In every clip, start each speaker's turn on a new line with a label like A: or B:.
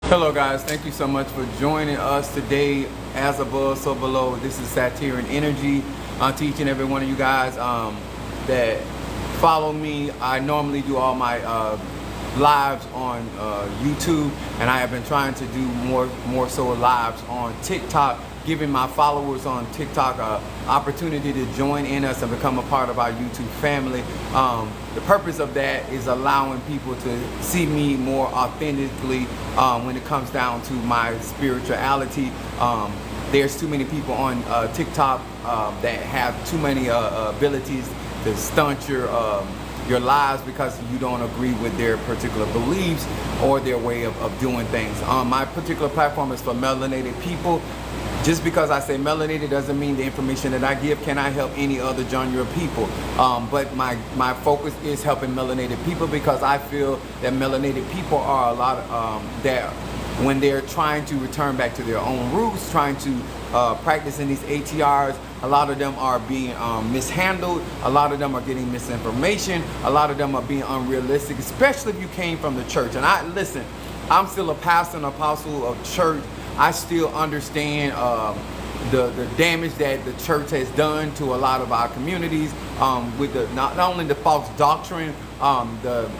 A: Hello guys, thank you so much for joining us today. As above, so below. This is Satyrian Energy. I'm teaching every one of you guys that follow me. I normally do all my lives on YouTube, and I have been trying to do more so lives on TikTok, giving my followers on TikTok an opportunity to join in us and become a part of our YouTube family. The purpose of that is allowing people to see me more authentically when it comes down to my spirituality. There's too many people on TikTok that have too many abilities to stunt your lives because you don't agree with their particular beliefs or their way of doing things. My particular platform is for melanated people. Just because I say melanated doesn't mean the information that I give cannot help any other genre of people. But my focus is helping melanated people because I feel that melanated people are a lot of, that when they're trying to return back to their own roots, trying to practice in these ATRs, a lot of them are being mishandled, a lot of them are getting misinformation, a lot of them are being unrealistic, especially if you came from the church. And listen, I'm still a pastor and apostle of church. I still understand the damage that the church has done to a lot of our communities with not only the false doctrine, the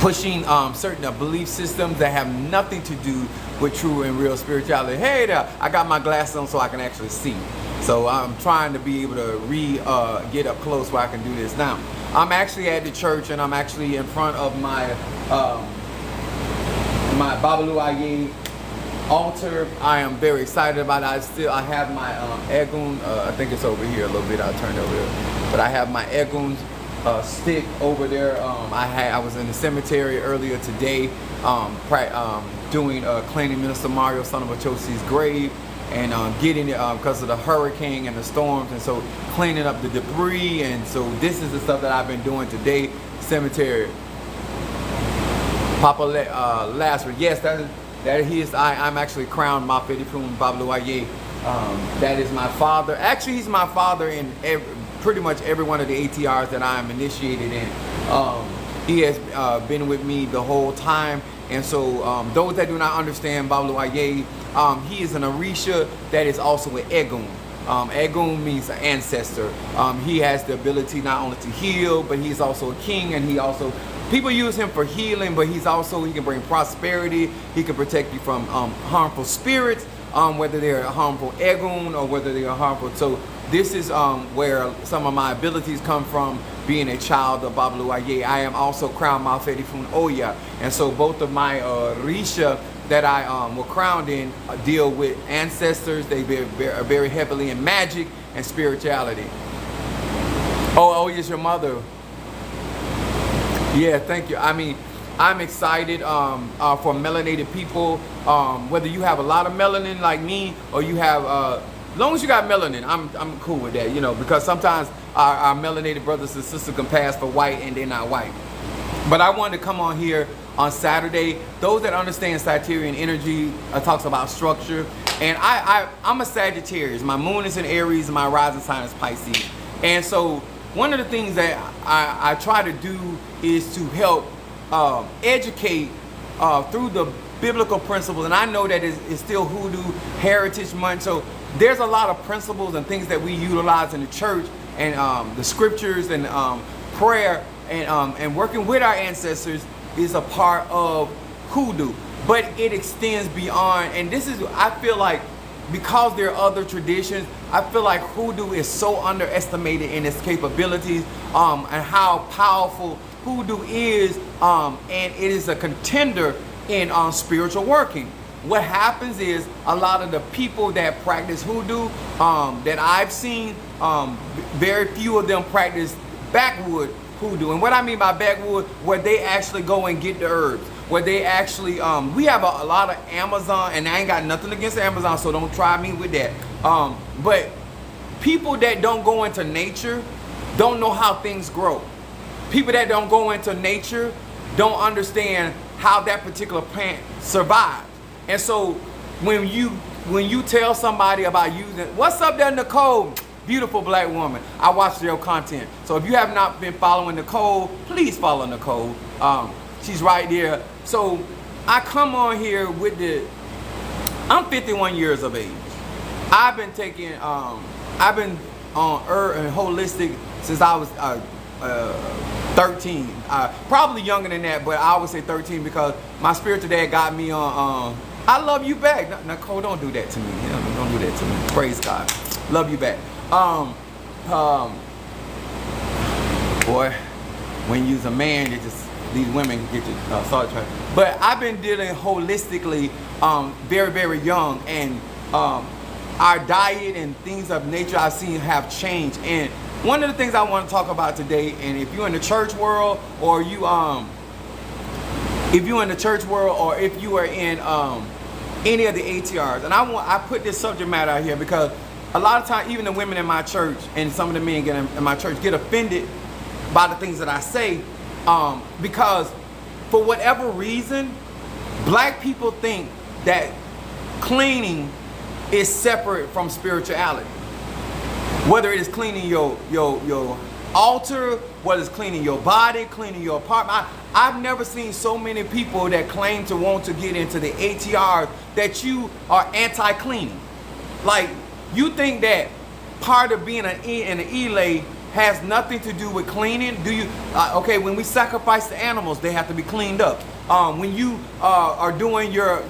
A: pushing certain belief systems that have nothing to do with true and real spirituality. Hey there, I got my glasses on so I can actually see. So I'm trying to be able to get up close where I can do this now. I'm actually at the church and I'm actually in front of my my Babalu Aye altar. I am very excited about it. I have my Egun, I think it's over here a little bit, I'll turn it over here. But I have my Egun stick over there. I was in the cemetery earlier today doing cleaning Minister Mario Son of Ochosi's grave and getting it because of the hurricane and the storms, and so cleaning up the debris. And so this is the stuff that I've been doing today. Cemetery. Papa Lazarus, yes, that he is. I'm actually crowned Mafedifun Bablu Aye. That is my father. Actually, he's my father in pretty much every one of the ATRs that I am initiated in. He has been with me the whole time. And so those that do not understand Bablu Aye, he is an Orisha that is also an Egun. Egun means an ancestor. He has the ability not only to heal, but he's also a king, and he also, people use him for healing, but he can bring prosperity. He can protect you from harmful spirits, whether they're harmful Egun or whether they are harmful. So this is where some of my abilities come from, being a child of Bablu Aye. I am also crowned Mafedifun Oya. And so both of my Risha that I were crowned in deal with ancestors. They are very heavily in magic and spirituality. Oh, yes, your mother. Yeah, thank you. I mean, I'm excited for melanated people. Whether you have a lot of melanin like me, or you have, as long as you got melanin, I'm cool with that, you know, because sometimes our melanated brothers and sisters can pass for white and they're not white. But I wanted to come on here on Saturday. Those that understand Satyrian energy talks about structure. And I'm a Sagittarius. My moon is in Aries and my rising sign is Pisces. And so one of the things that I try to do is to help educate through the biblical principles. And I know that it's still Hoodoo Heritage Month. So there's a lot of principles and things that we utilize in the church, and the scriptures and prayer and working with our ancestors is a part of Hoodoo. But it extends beyond, and this is, I feel like, because there are other traditions, I feel like Hoodoo is so underestimated in its capabilities and how powerful Hoodoo is, and it is a contender in spiritual working. What happens is a lot of the people that practice Hoodoo that I've seen, very few of them practice backwood Hoodoo. And what I mean by backwood, where they actually go and get the herbs, where they actually, we have a lot of Amazon, and I ain't got nothing against Amazon, so don't try me with that. But people that don't go into nature don't know how things grow. People that don't go into nature don't understand how that particular plant survives. And so when you tell somebody about using, what's up there, Nicole? Beautiful black woman. I watch your content. So if you have not been following Nicole, please follow Nicole. She's right there. So I come on here with I'm 51 years of age. I've been taking, I've been on herb and holistic since I was 13. Probably younger than that, but I would say 13 because my spiritual dad got me on, I love you back. Nicole, don't do that to me. Don't do that to me. Praise God. Love you back. Boy, when you's a man, you just, these women get you started trying. But I've been dealing holistically very, very young, and our diet and things of nature I've seen have changed. And one of the things I want to talk about today, and if you're in the church world, or you if you're in the church world, or if you are in any of the ATRs, and I put this subject matter out here because a lot of times, even the women in my church and some of the men in my church get offended by the things that I say, because for whatever reason, black people think that cleaning is separate from spirituality. Whether it is cleaning your altar, whether it's cleaning your body, cleaning your apartment. I've never seen so many people that claim to want to get into the ATR that you are anti-cleaning. Like, you think that part of being an elay has nothing to do with cleaning? Do you? Okay, when we sacrifice the animals, they have to be cleaned up. When you are doing your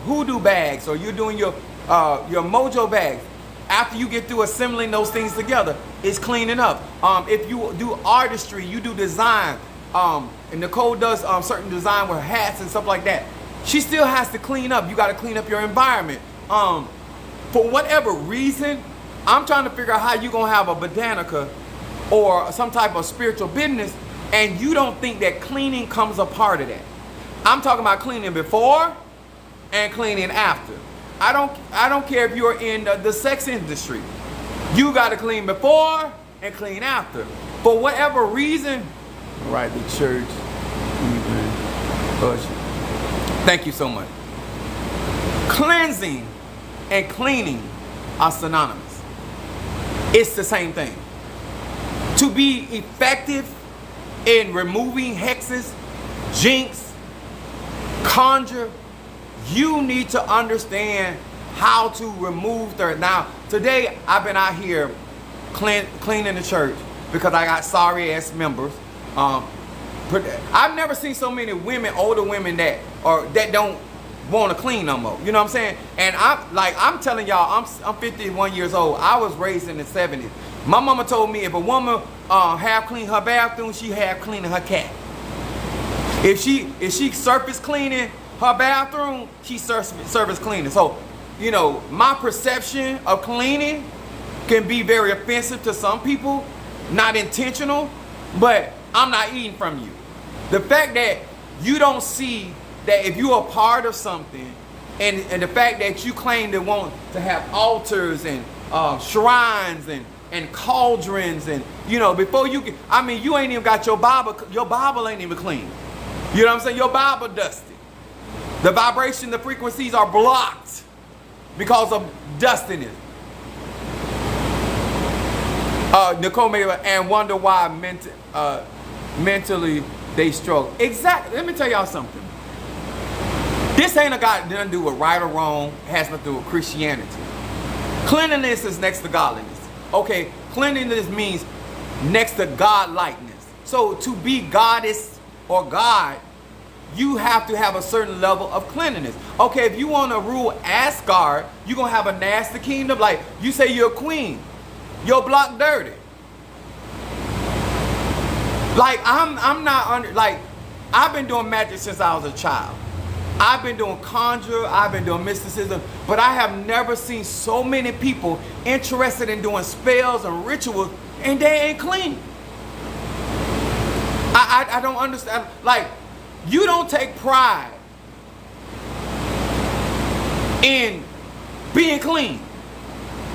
A: hoodoo bags, or you're doing your mojo bags, after you get through assembling those things together, it's cleaning up. If you do artistry, you do design, and Nicole does certain design with hats and stuff like that, she still has to clean up. You got to clean up your environment. For whatever reason, I'm trying to figure out how you're going to have a botanica or some type of spiritual business, and you don't think that cleaning comes a part of that. I'm talking about cleaning before and cleaning after. I don't care if you're in the sex industry. You got to clean before and clean after. For whatever reason, right, the church, thank you so much. Cleansing and cleaning are synonymous. It's the same thing. To be effective in removing hexes, jinx, conjure, you need to understand how to remove dirt. Now, today I've been out here cleaning the church because I got sorry ass members. I've never seen so many women, older women that don't want to clean no more. You know what I'm saying? And I'm telling y'all, I'm 51 years old. I was raised in the 70s. My mama told me if a woman half clean her bathroom, she half cleaning her cat. If she surface cleaning her bathroom, she surface cleaning. So, you know, my perception of cleaning can be very offensive to some people, not intentional, but I'm not eating from you. The fact that you don't see that if you're a part of something, and the fact that you claim to want to have altars and shrines and cauldrons, and you know, before you can, I mean, you ain't even got your Bible ain't even clean. You know what I'm saying? Your Bible dusty. The vibration, the frequencies are blocked because of dustiness. Nicole Mayer, and wonder why mentally they struggle. Exactly. Let me tell y'all something. This ain't got nothing to do with right or wrong. It has nothing to do with Christianity. Cleanliness is next to godliness. Okay, cleanliness means next to God-likeness. So to be goddess or God, you have to have a certain level of cleanliness. Okay, if you want to rule Asgard, you're going to have a nasty kingdom. Like, you say you're a queen. Your block dirty. Like, I'm not under, like, I've been doing magic since I was a child. I've been doing conjure, I've been doing mysticism, but I have never seen so many people interested in doing spells and rituals, and they ain't clean. I don't understand. Like, you don't take pride in being clean.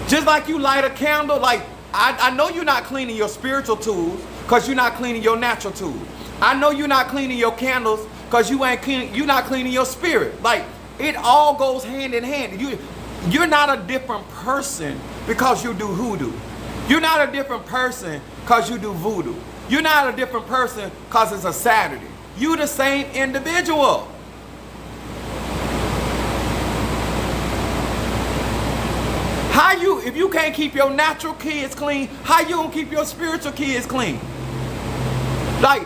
A: Just like you light a candle, like, I know you're not cleaning your spiritual tools because you're not cleaning your natural tools. I know you're not cleaning your candles because you're not cleaning your spirit. Like, it all goes hand in hand. You're not a different person because you do hoodoo. You're not a different person because you do voodoo. You're not a different person because it's a Saturday. You're the same individual. if you can't keep your natural kids clean, how you gonna keep your spiritual kids clean? Like,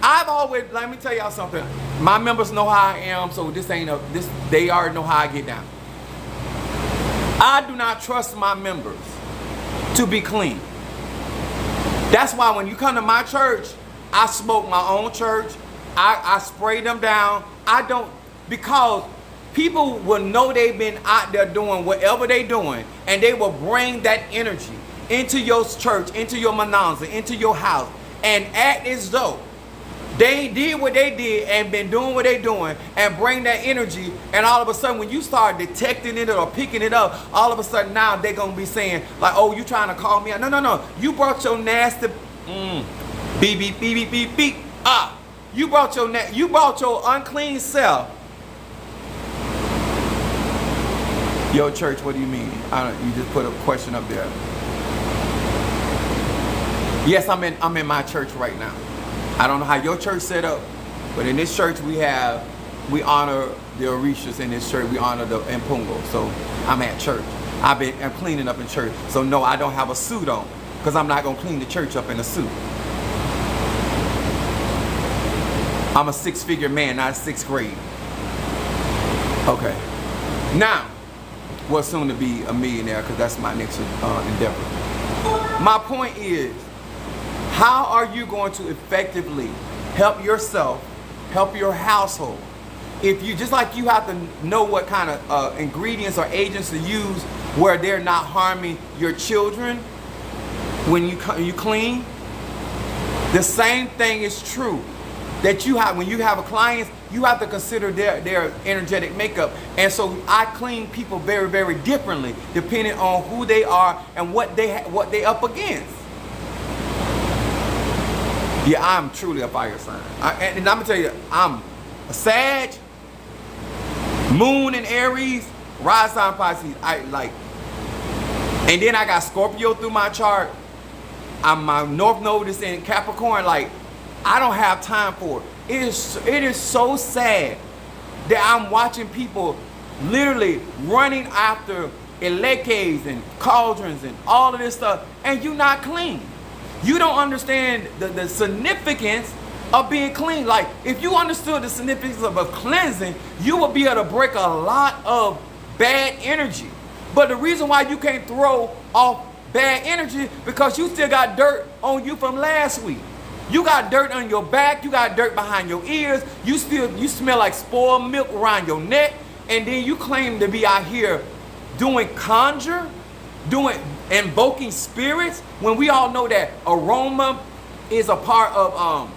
A: let me tell y'all something. My members know how I am, so they already know how I get down. I do not trust my members to be clean. That's why when you come to my church, I smoke my own church. I spray them down. Because people will know they've been out there doing whatever they're doing, and they will bring that energy into your church, into your mananza, into your house, and act as though they did what they did and been doing what they doing, and bring that energy, and all of a sudden when you start detecting it or picking it up, all of a sudden now they're going to be saying like, oh, you trying to call me out. No. You brought your nasty beep, beep, beep, beep, beep, beep. You brought your unclean self. Yo, church, what do you mean? You just put a question up there. Yes, I'm in my church right now. I don't know how your church set up, but in this church we honor the Orishas. In this church we honor the Mpungo. So I'm at church. I'm cleaning up in church. So no, I don't have a suit on, because I'm not gonna clean the church up in a suit. I'm a 6-figure man, not 6th grade. Okay. Now, well, soon to be a millionaire, because that's my next endeavor. My point is, how are you going to effectively help yourself, help your household? If you, just like you have to know what kind of ingredients or agents to use where they're not harming your children when you clean, the same thing is true. That when you have a client, you have to consider their energetic makeup. And so I clean people very, very differently depending on who they are and what they up against. Yeah, I'm truly a fire sign. And I'm gonna tell you, I'm a Sag, Moon in Aries, Rise sign Pisces. And then I got Scorpio through my chart. My North Node is in Capricorn. Like, I don't have time for it. It is so sad that I'm watching people literally running after elekes and cauldrons and all of this stuff, and you're not clean. You don't understand the significance of being clean. Like, if you understood the significance of cleansing, you would be able to break a lot of bad energy. But the reason why you can't throw off bad energy, because you still got dirt on you from last week. You got dirt on your back, you got dirt behind your ears, you smell like spoiled milk around your neck, and then you claim to be out here doing invoking spirits, when we all know that aroma is a part of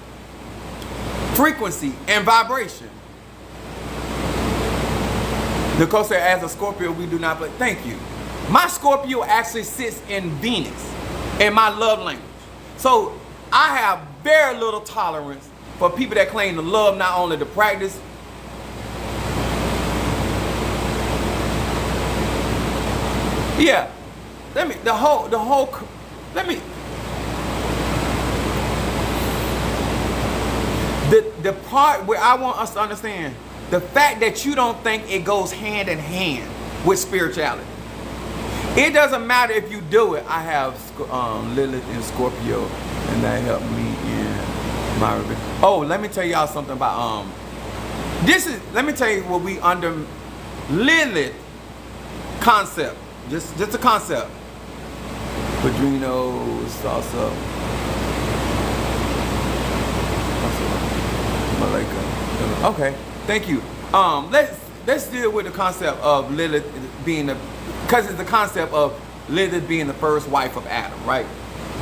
A: frequency and vibration. Nicole said, as a Scorpio, we do not, but thank you. My Scorpio actually sits in Venus, in my love language. So I have very little tolerance for people that claim to love not only the practice. Yeah, the part where I want us to understand, the fact that you don't think it goes hand in hand with spirituality. It doesn't matter if you do it. I have Lilith in Scorpio, and that helped me in my revenge. Oh, let me tell y'all something about let me tell you what we under Lilith concept. Just a concept. Padrino, salsa, Malika. Okay, thank you. Let's deal with the concept of Lilith being because it's the concept of Lilith being the first wife of Adam, right?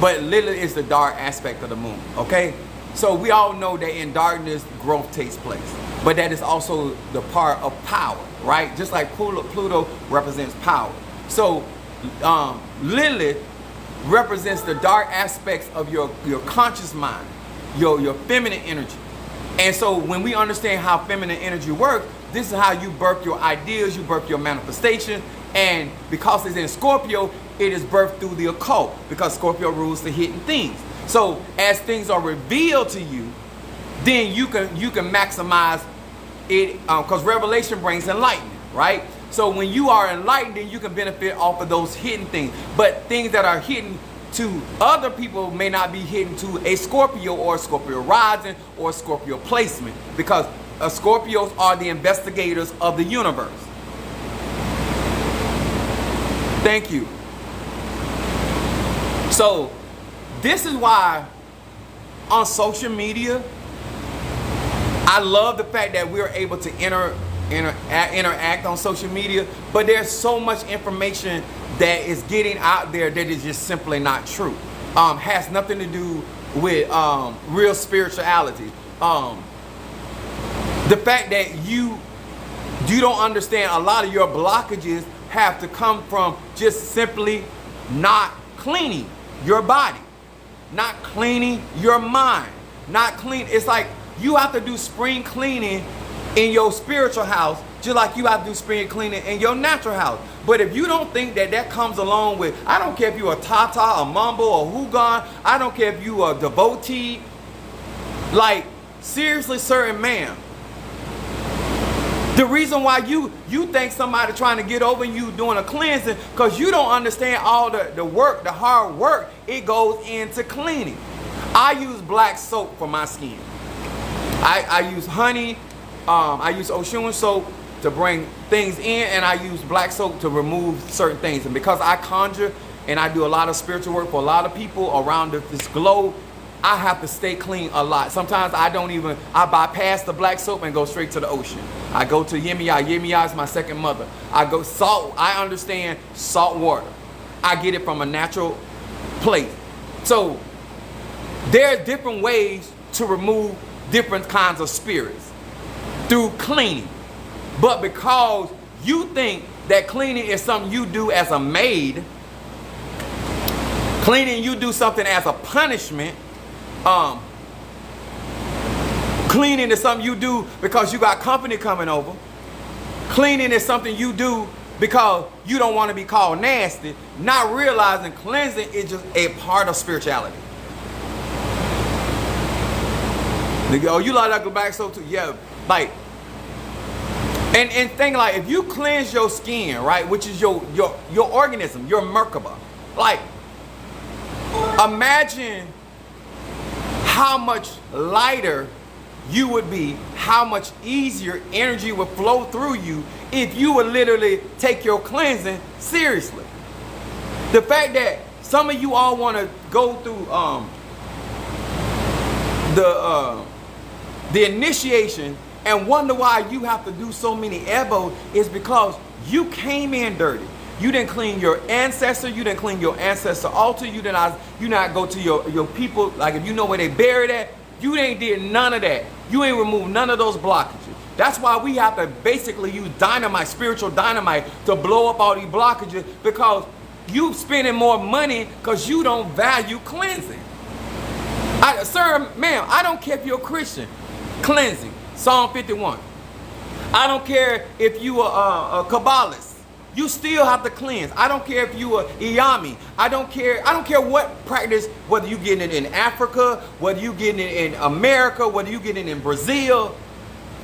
A: But Lilith is the dark aspect of the moon, okay? So we all know that in darkness, growth takes place. But that is also the part of power, right? Just like Pluto represents power. So Lilith represents the dark aspects of your conscious mind, your feminine energy. And so when we understand how feminine energy works, this is how you birth your ideas, you birth your manifestation. And because it's in Scorpio, it is birthed through the occult, because Scorpio rules the hidden things. So as things are revealed to you, then you can maximize it, because revelation brings enlightenment, right? So when you are enlightened, then you can benefit off of those hidden things. But things that are hidden to other people may not be hidden to a Scorpio or a Scorpio rising or a Scorpio placement, because Scorpios are the investigators of the universe. Thank you. So this is why on social media, I love the fact that we're able to interact on social media, but there's so much information that is getting out there that is just simply not true. Has nothing to do with real spirituality. The fact that you don't understand, a lot of your blockages have to come from just simply not cleaning your body, not cleaning your mind, not clean. It's like you have to do spring cleaning in your spiritual house, just like you have to do spring cleaning in your natural house. But if you don't think that that comes along with, I don't care if you're a Tata, a Mumble, a Hugon, I don't care if you are a devotee, like seriously, sir and ma'am, the reason why you think somebody trying to get over you doing a cleansing, because you don't understand all the work, the hard work it goes into cleaning. I use black soap for my skin. I use honey, I use Oshun soap to bring things in, and I use black soap to remove certain things. And because I conjure and I do a lot of spiritual work for a lot of people around this globe, I have to stay clean a lot. Sometimes I bypass the black soap and go straight to the ocean. I go to Yemiya. Yemiya is my second mother. I go salt. I understand salt water. I get it from a natural place. So there are different ways to remove different kinds of spirits through cleaning. But because you think that cleaning is something you do as a maid, cleaning you do something as a punishment, cleaning is something you do because you got company coming over. Cleaning is something you do because you don't want to be called nasty, not realizing cleansing is just a part of spirituality. They go, oh, you like the black soap too? Yeah, like, and think like, if you cleanse your skin, right, which is your organism, your Merkaba, like, imagine how much lighter you would be, how much easier energy would flow through you if you would literally take your cleansing seriously. The fact that some of you all want to go through the initiation and wonder why you have to do so many ebos is because you came in dirty. You didn't clean your ancestor. You didn't clean your ancestor altar. You not go to your people, like if you know where they buried at. You ain't did none of that. You ain't removed none of those blockages. That's why we have to basically use dynamite, spiritual dynamite, to blow up all these blockages, because you spending more money because you don't value cleansing. Sir, ma'am, I don't care if you're a Christian. Cleansing, Psalm 51. I don't care if you are a Kabbalist. You still have to cleanse. I don't care if you are Iyami. I don't care what practice, whether you getting it in Africa, whether you getting it in America, whether you getting it in Brazil.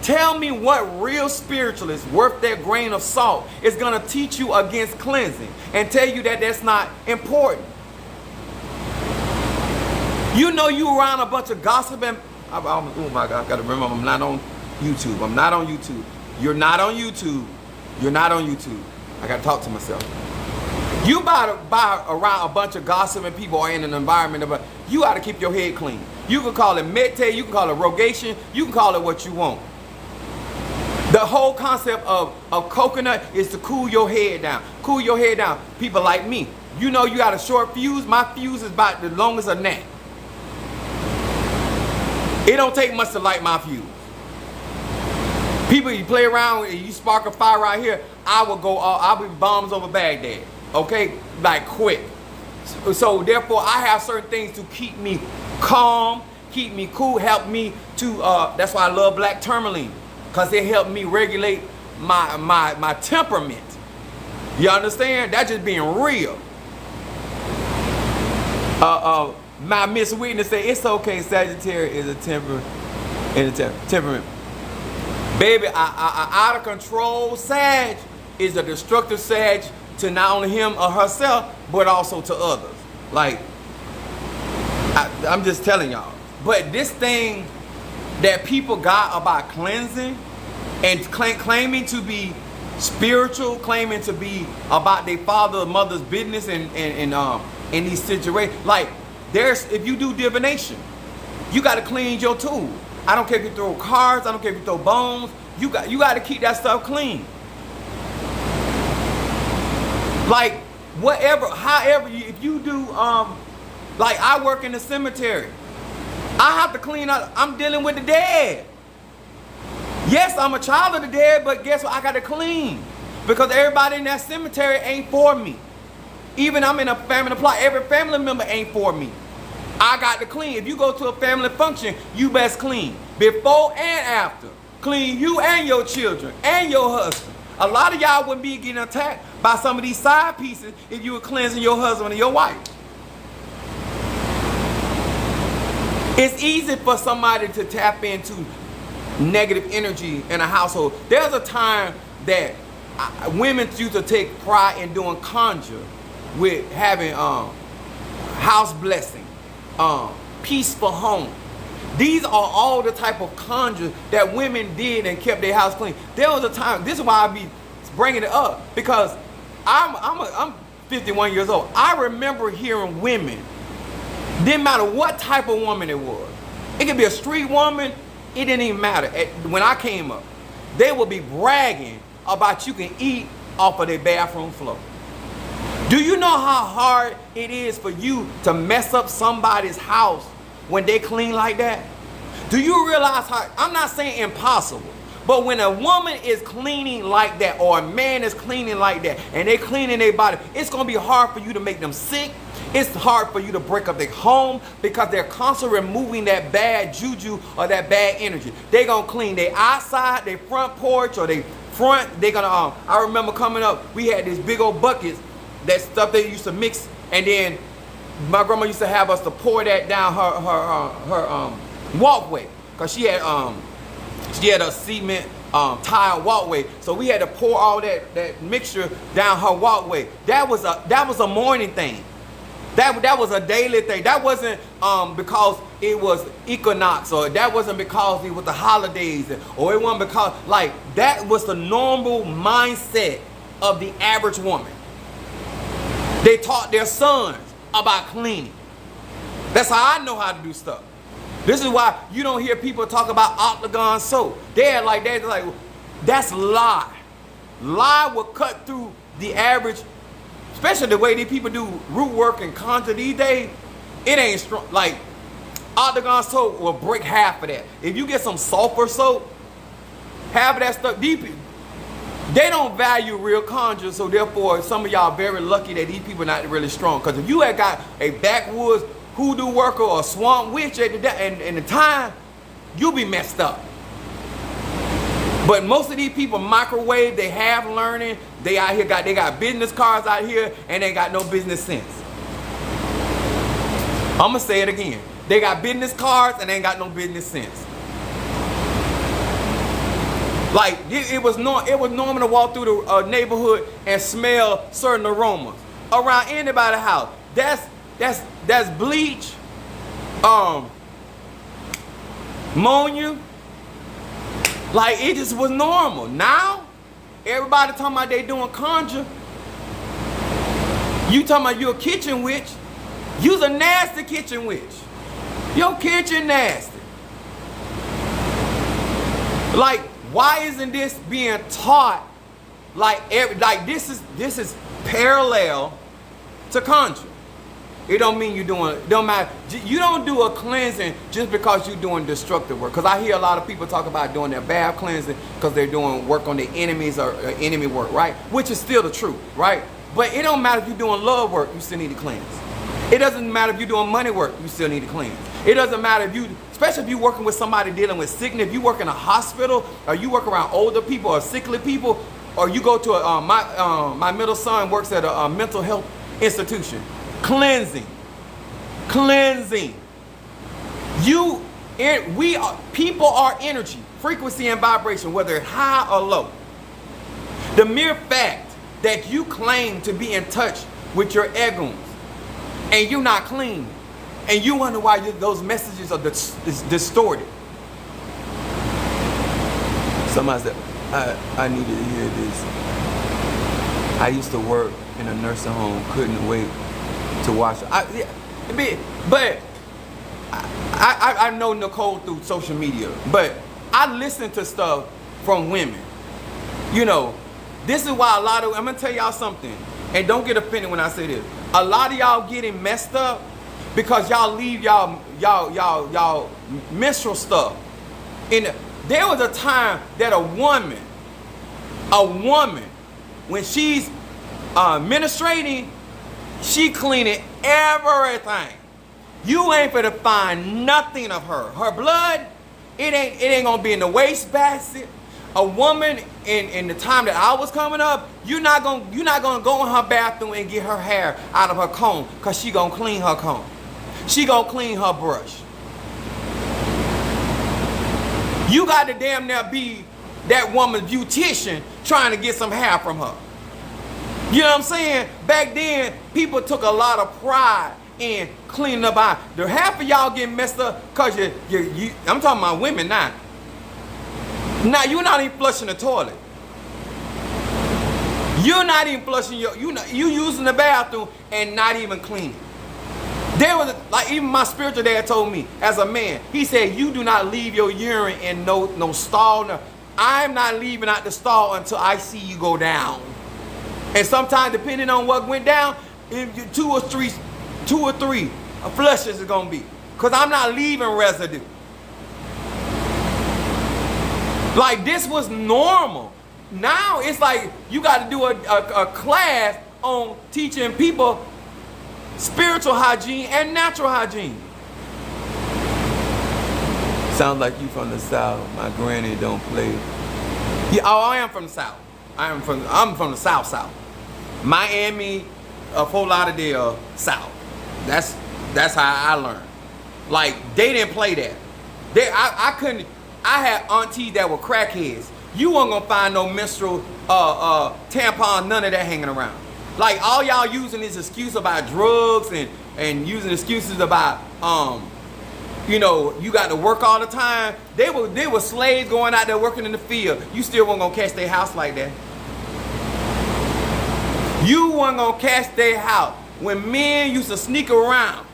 A: Tell me what real spiritualist worth that grain of salt is going to teach you against cleansing and tell you that that's not important. You know you around a bunch of gossiping. Oh my God, I got to remember, I'm not on YouTube. I'm not on YouTube. You're not on YouTube. You're not on YouTube. I got to talk to myself. You buy around a bunch of gossiping people or in an environment, but you got to keep your head clean. You can call it mete, you can call it rogation, you can call it what you want. The whole concept of coconut is to cool your head down. Cool your head down. People like me, you know you got a short fuse. My fuse is about the longest of that. It don't take much to light my fuse. People, you play around and you spark a fire right here, I'll be bombs over Baghdad. Okay? Like quick. So therefore, I have certain things to keep me calm, keep me cool, help me to, that's why I love black tourmaline. Because it helped me regulate my temperament. You understand? That's just being real. My Miss Witness say it's okay. Sagittarius is a temperament. Baby, I out of control Sag is a destructive Sag to not only him or herself, but also to others. Like, I'm just telling y'all. But this thing that people got about cleansing and claiming to be spiritual, claiming to be about their father or mother's business in these situations, like, if you do divination, you got to clean your tool. I don't care if you throw cards, I don't care if you throw bones, you got to keep that stuff clean. Like, whatever, however, if you do, like, I work in the cemetery, I have to clean up. I'm dealing with the dead. Yes, I'm a child of the dead, but guess what? I got to clean, because everybody in that cemetery ain't for me. Even I'm in a family plot, every family member ain't for me. I got to clean. If you go to a family function, you best clean before and after. Clean you and your children and your husband. A lot of y'all wouldn't be getting attacked by some of these side pieces if you were cleansing your husband and your wife. It's easy for somebody to tap into negative energy in a household. There's a time that women used to take pride in doing conjure with having house blessing, peaceful home. These are all the type of conjures that women did and kept their house clean. There was a time, this is why I be bringing it up, because I'm 51 years old. I remember hearing women, didn't matter what type of woman it was. It could be a street woman, it didn't even matter. When I came up, they would be bragging about you can eat off of their bathroom floor. Do you know how hard it is for you to mess up somebody's house when they clean like that? Do you realize how, I'm not saying impossible, but when a woman is cleaning like that, or a man is cleaning like that, and they cleaning their body, it's gonna be hard for you to make them sick. It's hard for you to break up their home, because they're constantly removing that bad juju or that bad energy. They gonna clean their outside, their front porch, or their front. They gonna, I remember coming up, we had these big old buckets, that stuff they used to mix, and then my grandma used to have us to pour that down her walkway, because she had a cement tile walkway, so we had to pour all that mixture down her walkway. That was a morning thing. That was a daily thing. That wasn't because it was equinox, or that wasn't because it was the holidays, or it wasn't because, like, that was the normal mindset of the average woman. They taught their sons about cleaning. That's how I know how to do stuff. This is why you don't hear people talk about Octagon soap. They're like, that's lie. Lie will cut through the average, especially the way these people do root work and conjure these days. It ain't strong. Like, Octagon soap will break half of that. If you get some sulfur soap, half of that stuff, they don't value real conjures, so therefore some of y'all very lucky that these people are not really strong. Because if you had got a backwoods hoodoo worker or swamp witch at the time, you'll be messed up. But most of these people microwave, they have learning, they out here they got business cards out here, and they got no business sense. I'm gonna say it again. They got business cards and they ain't got no business sense. Like, it was normal to walk through the neighborhood and smell certain aromas around anybody's house. That's bleach, ammonia. Like, it just was normal. Now, everybody talking about they doing conjure. You talking about you a kitchen witch. You's a nasty kitchen witch. Your kitchen nasty. Like, why isn't this being taught? Like this is parallel to conjure. It don't mean you're doing, it don't matter. You don't do a cleansing just because you're doing destructive work. Because I hear a lot of people talk about doing their bath cleansing because they're doing work on their enemies or enemy work, right? Which is still the truth, right? But it don't matter if you're doing love work, you still need to cleanse. It doesn't matter if you're doing money work, you still need to cleanse. It doesn't matter if you, especially if you're working with somebody dealing with sickness, if you work in a hospital, or you work around older people or sickly people, or you go to my middle son works at a mental health institution. Cleansing. People are energy, frequency and vibration, whether it's high or low. The mere fact that you claim to be in touch with your egoons and you're not clean, and you wonder why those messages are distorted. Somebody said, I needed to hear this. I used to work in a nursing home, couldn't wait to watch it. But I know Nicole through social media, but I listen to stuff from women. You know, this is why a lot of, I'm gonna tell y'all something, and don't get offended when I say this. A lot of y'all getting messed up because y'all leave y'all menstrual stuff. There was a time that a woman, when she's menstruating, she cleaning everything. You ain't gonna find nothing of her. Her blood, it ain't gonna be in the wastebasket. A woman in the time that I was coming up, you're not gonna go in her bathroom and get her hair out of her comb, cause she gonna clean her comb. She gonna clean her brush. You got to damn near be that woman's beautician trying to get some hair from her. You know what I'm saying? Back then, people took a lot of pride in cleaning up eye. The half of y'all getting messed up because I'm talking about women now. Now, you're not even flushing the toilet. You're not even flushing you using the bathroom and not even cleaning. There was, like, even my spiritual dad told me, as a man, he said, you do not leave your urine in no stall. No. I'm not leaving out the stall until I see you go down. And sometimes, depending on what went down, two or three flushes is gonna be. Because I'm not leaving residue. Like, this was normal. Now it's like you got to do a class on teaching people spiritual hygiene and natural hygiene. Sounds like you from the South. My granny don't play. Yeah, I am from the South. I'm from the South. Miami, Fort Lauderdale, South. That's how I learned. Like, they didn't play that. I had aunties that were crackheads. You weren't gonna find no menstrual tampon, none of that hanging around. Like, all y'all using this excuse about drugs and using excuses about you know, you got to work all the time. They were slaves going out there working in the field. You still weren't gonna catch their house like that. You weren't gonna catch their house. When men used to sneak around,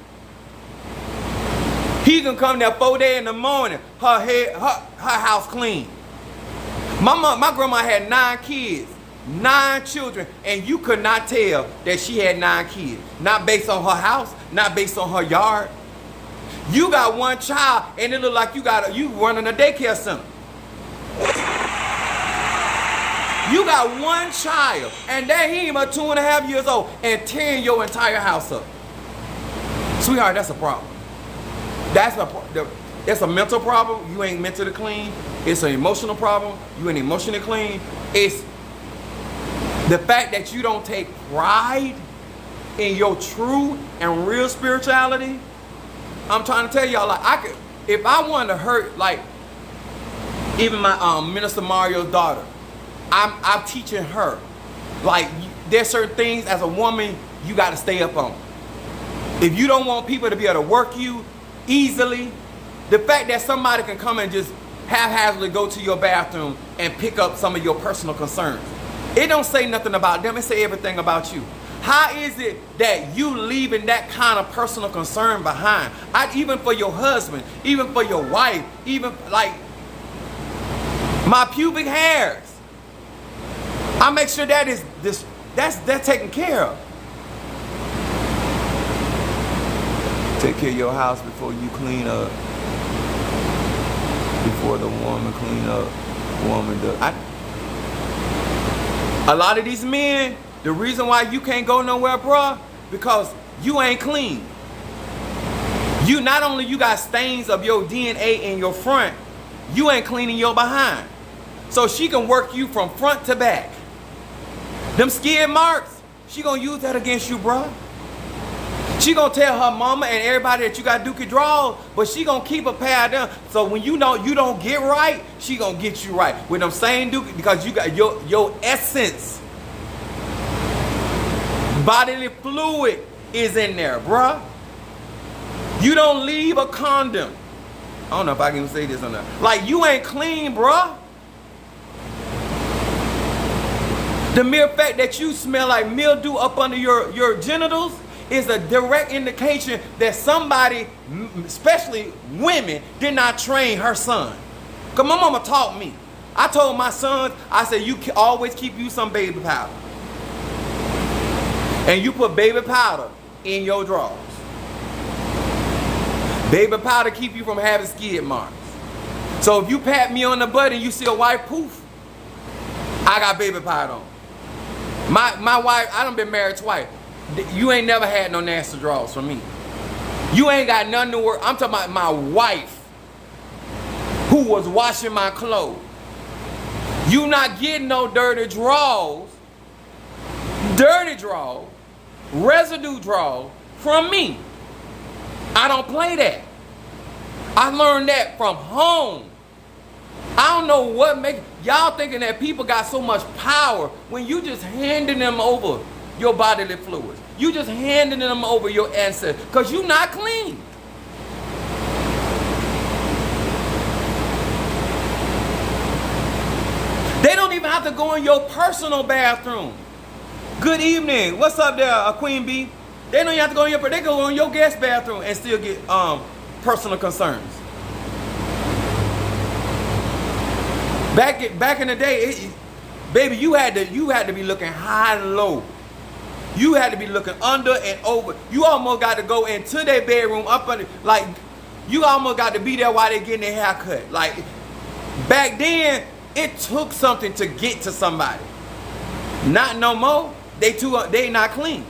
A: he can come there 4 days in the morning, her house clean. My grandma had 9 kids, 9 children, and you could not tell that she had 9 kids. Not based on her house, not based on her yard. You got 1 child, and it look like you running a daycare center. You got 1 child, and that he ain't but 2.5 years old, and tearing your entire house up. Sweetheart, that's a problem. It's a mental problem. You ain't mentally clean. It's an emotional problem. You ain't emotionally clean. It's the fact that you don't take pride in your true and real spirituality. I'm trying to tell y'all, like, if I wanted to hurt, like, even my Minister Mario's daughter, I'm teaching her, like, there's certain things as a woman you got to stay up on. If you don't want people to be able to work you easily, the fact that somebody can come and just haphazardly go to your bathroom and pick up some of your personal concerns, it don't say nothing about them. It say everything about you. How is it that you leaving that kind of personal concern behind? Even for your husband, even for your wife, even like my pubic hairs. I make sure that's taken care of. Take care of your house before you clean up. Before the woman clean up, woman does. A lot of these men, the reason why you can't go nowhere, bruh, because you ain't clean. You not only you got stains of your DNA in your front, you ain't cleaning your behind. So she can work you from front to back. Them skid marks, she gonna use that against you, bruh. She gonna tell her mama and everybody that you got dookie draws, but she gonna keep a pair of them. So when you know you don't get right, she gonna get you right with them same dookie, because you got your essence, bodily fluid is in there, bruh. You don't leave a condom. I don't know if I can say this or not. Like, you ain't clean, bruh. The mere fact that you smell like mildew up under your genitals is a direct indication that somebody, especially women, did not train her son. Because my mama taught me. I told my sons, I said, you always keep you some baby powder. And you put baby powder in your drawers. Baby powder keep you from having skid marks. So if you pat me on the butt and you see a white poof, I got baby powder on. My wife, I done been married twice. You ain't never had no nasty drawers from me. You ain't got nothing to worry. I'm talking about my wife who was washing my clothes. You not getting no dirty drawers, residue drawers from me. I don't play that. I learned that from home. I don't know what make y'all thinking that people got so much power when you just handing them over your bodily fluids. You just handing them over your ancestors because you not clean. They don't even have to go in your personal bathroom. Good evening. What's up there, Queen Bee? They don't even have to go in your, they go in your guest bathroom and still get personal concerns. Back in the day, baby, you had to be looking high and low. You had to be looking under and over. You almost got to go into their bedroom up under, like, you almost got to be there while they getting their hair cut. Like, back then, it took something to get to somebody. Not no more. They not clean.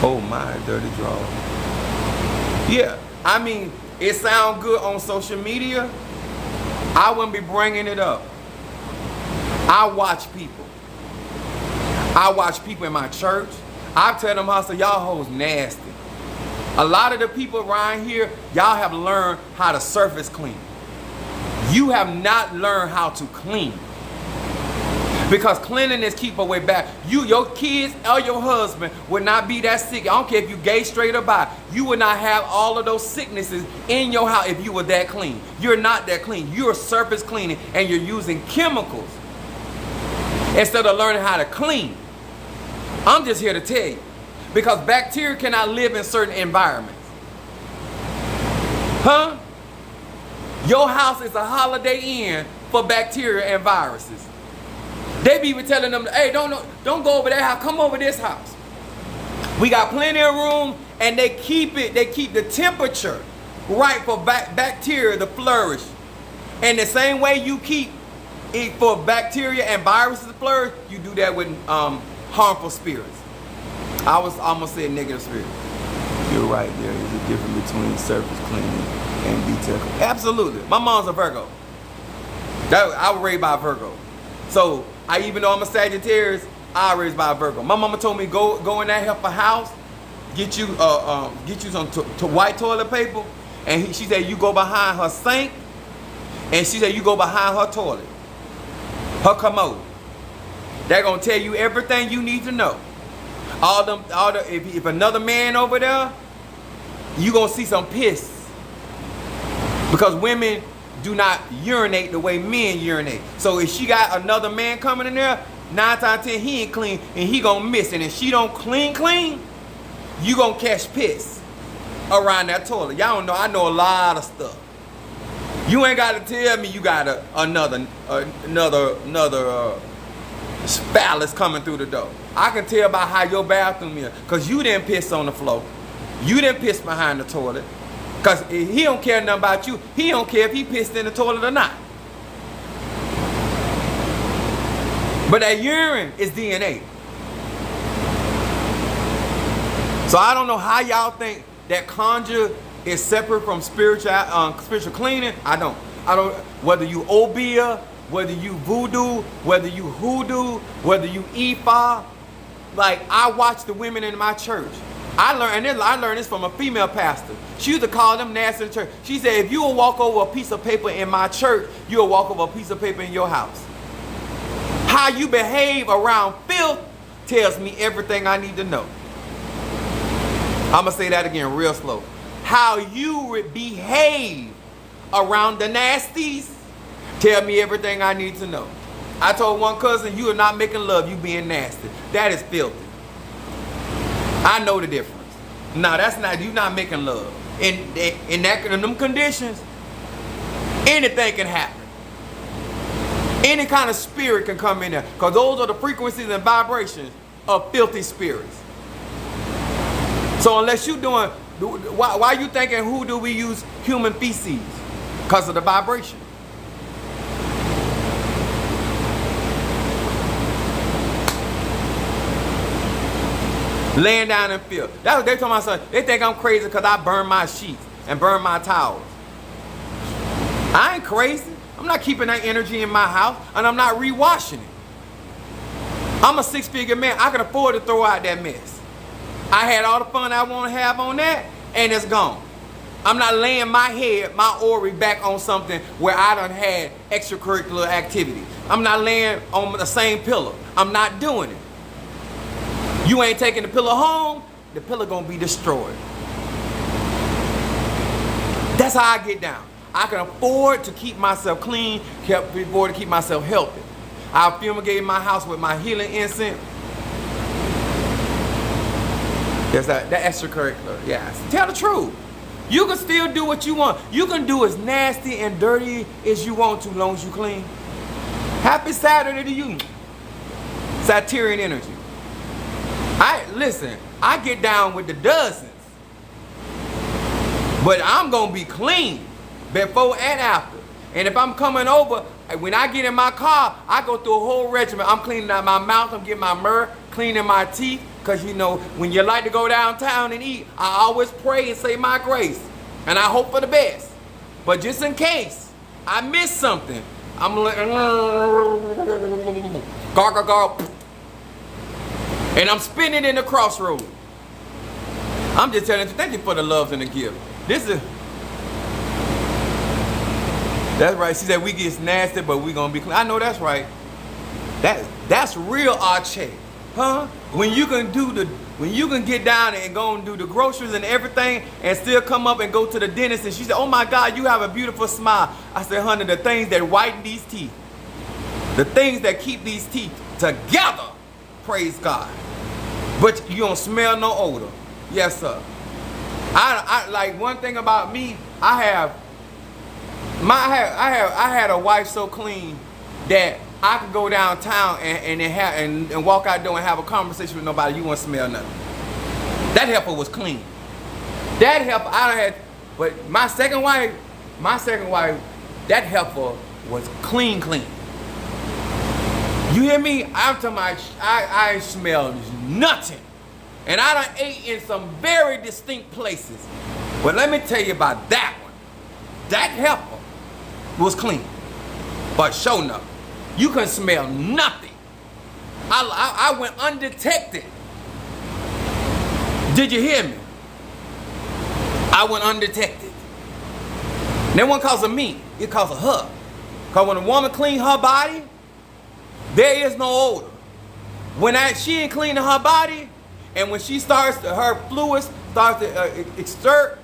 A: Oh my, dirty draw. Yeah, I mean, it sounds good on social media. I wouldn't be bringing it up. I watch people. I watch people in my church. I tell them, I say, y'all hoes nasty. A lot of the people around here, y'all have learned how to surface clean. You have not learned how to clean. Because cleanliness keep away back. Your kids or your husband would not be that sick. I don't care if you gay, straight, or bi. You would not have all of those sicknesses in your house if you were that clean. You're not that clean. You're surface cleaning and you're using chemicals instead of learning how to clean. I'm just here to tell you. Because bacteria cannot live in certain environments. Huh? Your house is a Holiday Inn for bacteria and viruses. They be even telling them, hey, don't go over that house, come over this house. We got plenty of room, and they keep the temperature right for bacteria to flourish. And the same way you keep it for bacteria and viruses to flourish, you do that with harmful spirits. I was almost saying negative spirits. You're right, there is a difference between surface cleaning and detail. Absolutely. My mom's a Virgo. I was raised by a Virgo. So, even though I'm a Sagittarius, I was raised by a Virgo. My mama told me go in that heifer house, get you some white toilet paper, and she said you go behind her sink, and she said you go behind her toilet, her commode. They're gonna tell you everything you need to know. If another man over there, you gonna see some piss, because women do not urinate the way men urinate. So if she got another man coming in there, 9 times out of 10 he ain't clean and he gonna miss. And if she don't clean, you gonna catch piss around that toilet. Y'all don't know, I know a lot of stuff. You ain't gotta tell me you got another phallus coming through the door. I can tell by how your bathroom is, cause you didn't piss on the floor. You didn't piss behind the toilet. Because he don't care nothing about you. He don't care if he pissed in the toilet or not. But that urine is DNA. So I don't know how y'all think that conjure is separate from spiritual cleaning. I don't. Whether you Obeah, whether you voodoo, whether you hoodoo, whether you Ifa. Like, I watch the women in my church. I learned this from a female pastor. She used to call them nasty in the church. She said, if you will walk over a piece of paper in my church, you'll walk over a piece of paper in your house. How you behave around filth tells me everything I need to know. I'm going to say that again real slow. How you behave around the nasties tell me everything I need to know. I told one cousin, you are not making love, you being nasty. That is filthy. I know the difference. No, that's not, you not making love. In them conditions, anything can happen. Any kind of spirit can come in there. Because those are the frequencies and vibrations of filthy spirits. So unless you doing, why you thinking who do we use human feces? Because of the vibration. Laying down in filth. That's what they told my son. They think I'm crazy because I burn my sheets and burn my towels. I ain't crazy. I'm not keeping that energy in my house, and I'm not rewashing it. I'm a six-figure man. I can afford to throw out that mess. I had all the fun I want to have on that, and it's gone. I'm not laying my head, my Ori back on something where I done had extracurricular activity. I'm not laying on the same pillow. I'm not doing it. You ain't taking the pillow home, the pillow gonna be destroyed. That's how I get down. I can afford to keep myself clean, afford to keep myself healthy. I fumigate my house with my healing incense. That's that extracurricular, yes. Tell the truth. You can still do what you want. You can do as nasty and dirty as you want to, as long as you clean. Happy Saturday to you. Satyrian energy. Listen, I get down with the dozens. But I'm going to be clean before and after. And if I'm coming over, when I get in my car, I go through a whole regimen. I'm cleaning out my mouth, I'm getting my myrrh, cleaning my teeth. Because, you know, when you like to go downtown and eat, I always pray and say my grace. And I hope for the best. But just in case I miss something, I'm like, gargle. And I'm spinning in the crossroad. I'm just telling you, thank you for the love and the gift. That's right. She said we get nasty, but we gonna be clean. I know that's right. That's real Arche, huh? When you can get down and go and do the groceries and everything, and still come up and go to the dentist. And she said, "Oh my God, you have a beautiful smile." I said, "Honey, the things that whiten these teeth, the things that keep these teeth together, praise God. But you don't smell no odor." Yes, sir. I like one thing about me. I had a wife so clean that I could go downtown and walk out there and have a conversation with nobody. You won't smell nothing. That heifer was clean. That heifer but my second wife, that heifer was clean. You hear me? I'm talking about I smelled nothing. And I done ate in some very distinct places. But let me tell you about that one. That heifer was clean. But sure enough, you couldn't smell nothing. I went undetected. Did you hear me? I went undetected. And that wasn't because of me, it's because of her. Because when a woman cleans her body, there is no odor. When she ain't cleaning her body, and when she starts, her fluids start to exert,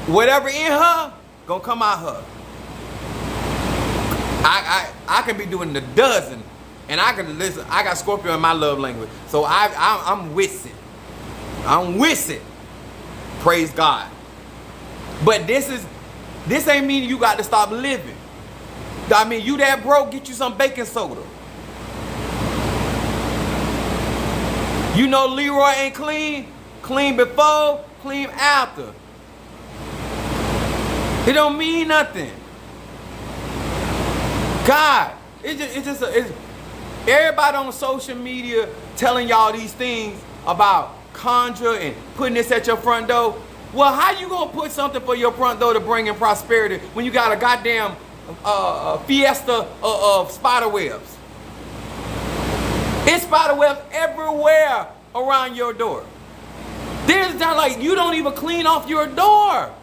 A: whatever in her, gonna come out her. I can be doing the dozen, and I can listen. I got Scorpio in my love language, so I'm with it. I'm with it. Praise God. But this ain't meaning you got to stop living. I mean, you that broke, get you some baking soda. You know Leroy ain't clean. Clean before, clean after. It don't mean nothing. God, it's everybody on social media telling y'all these things about conjure and putting this at your front door. Well, how you gonna put something for your front door to bring in prosperity when you got a goddamn fiesta of spider webs. It's spider webs everywhere around your door. There's not like you don't even clean off your door.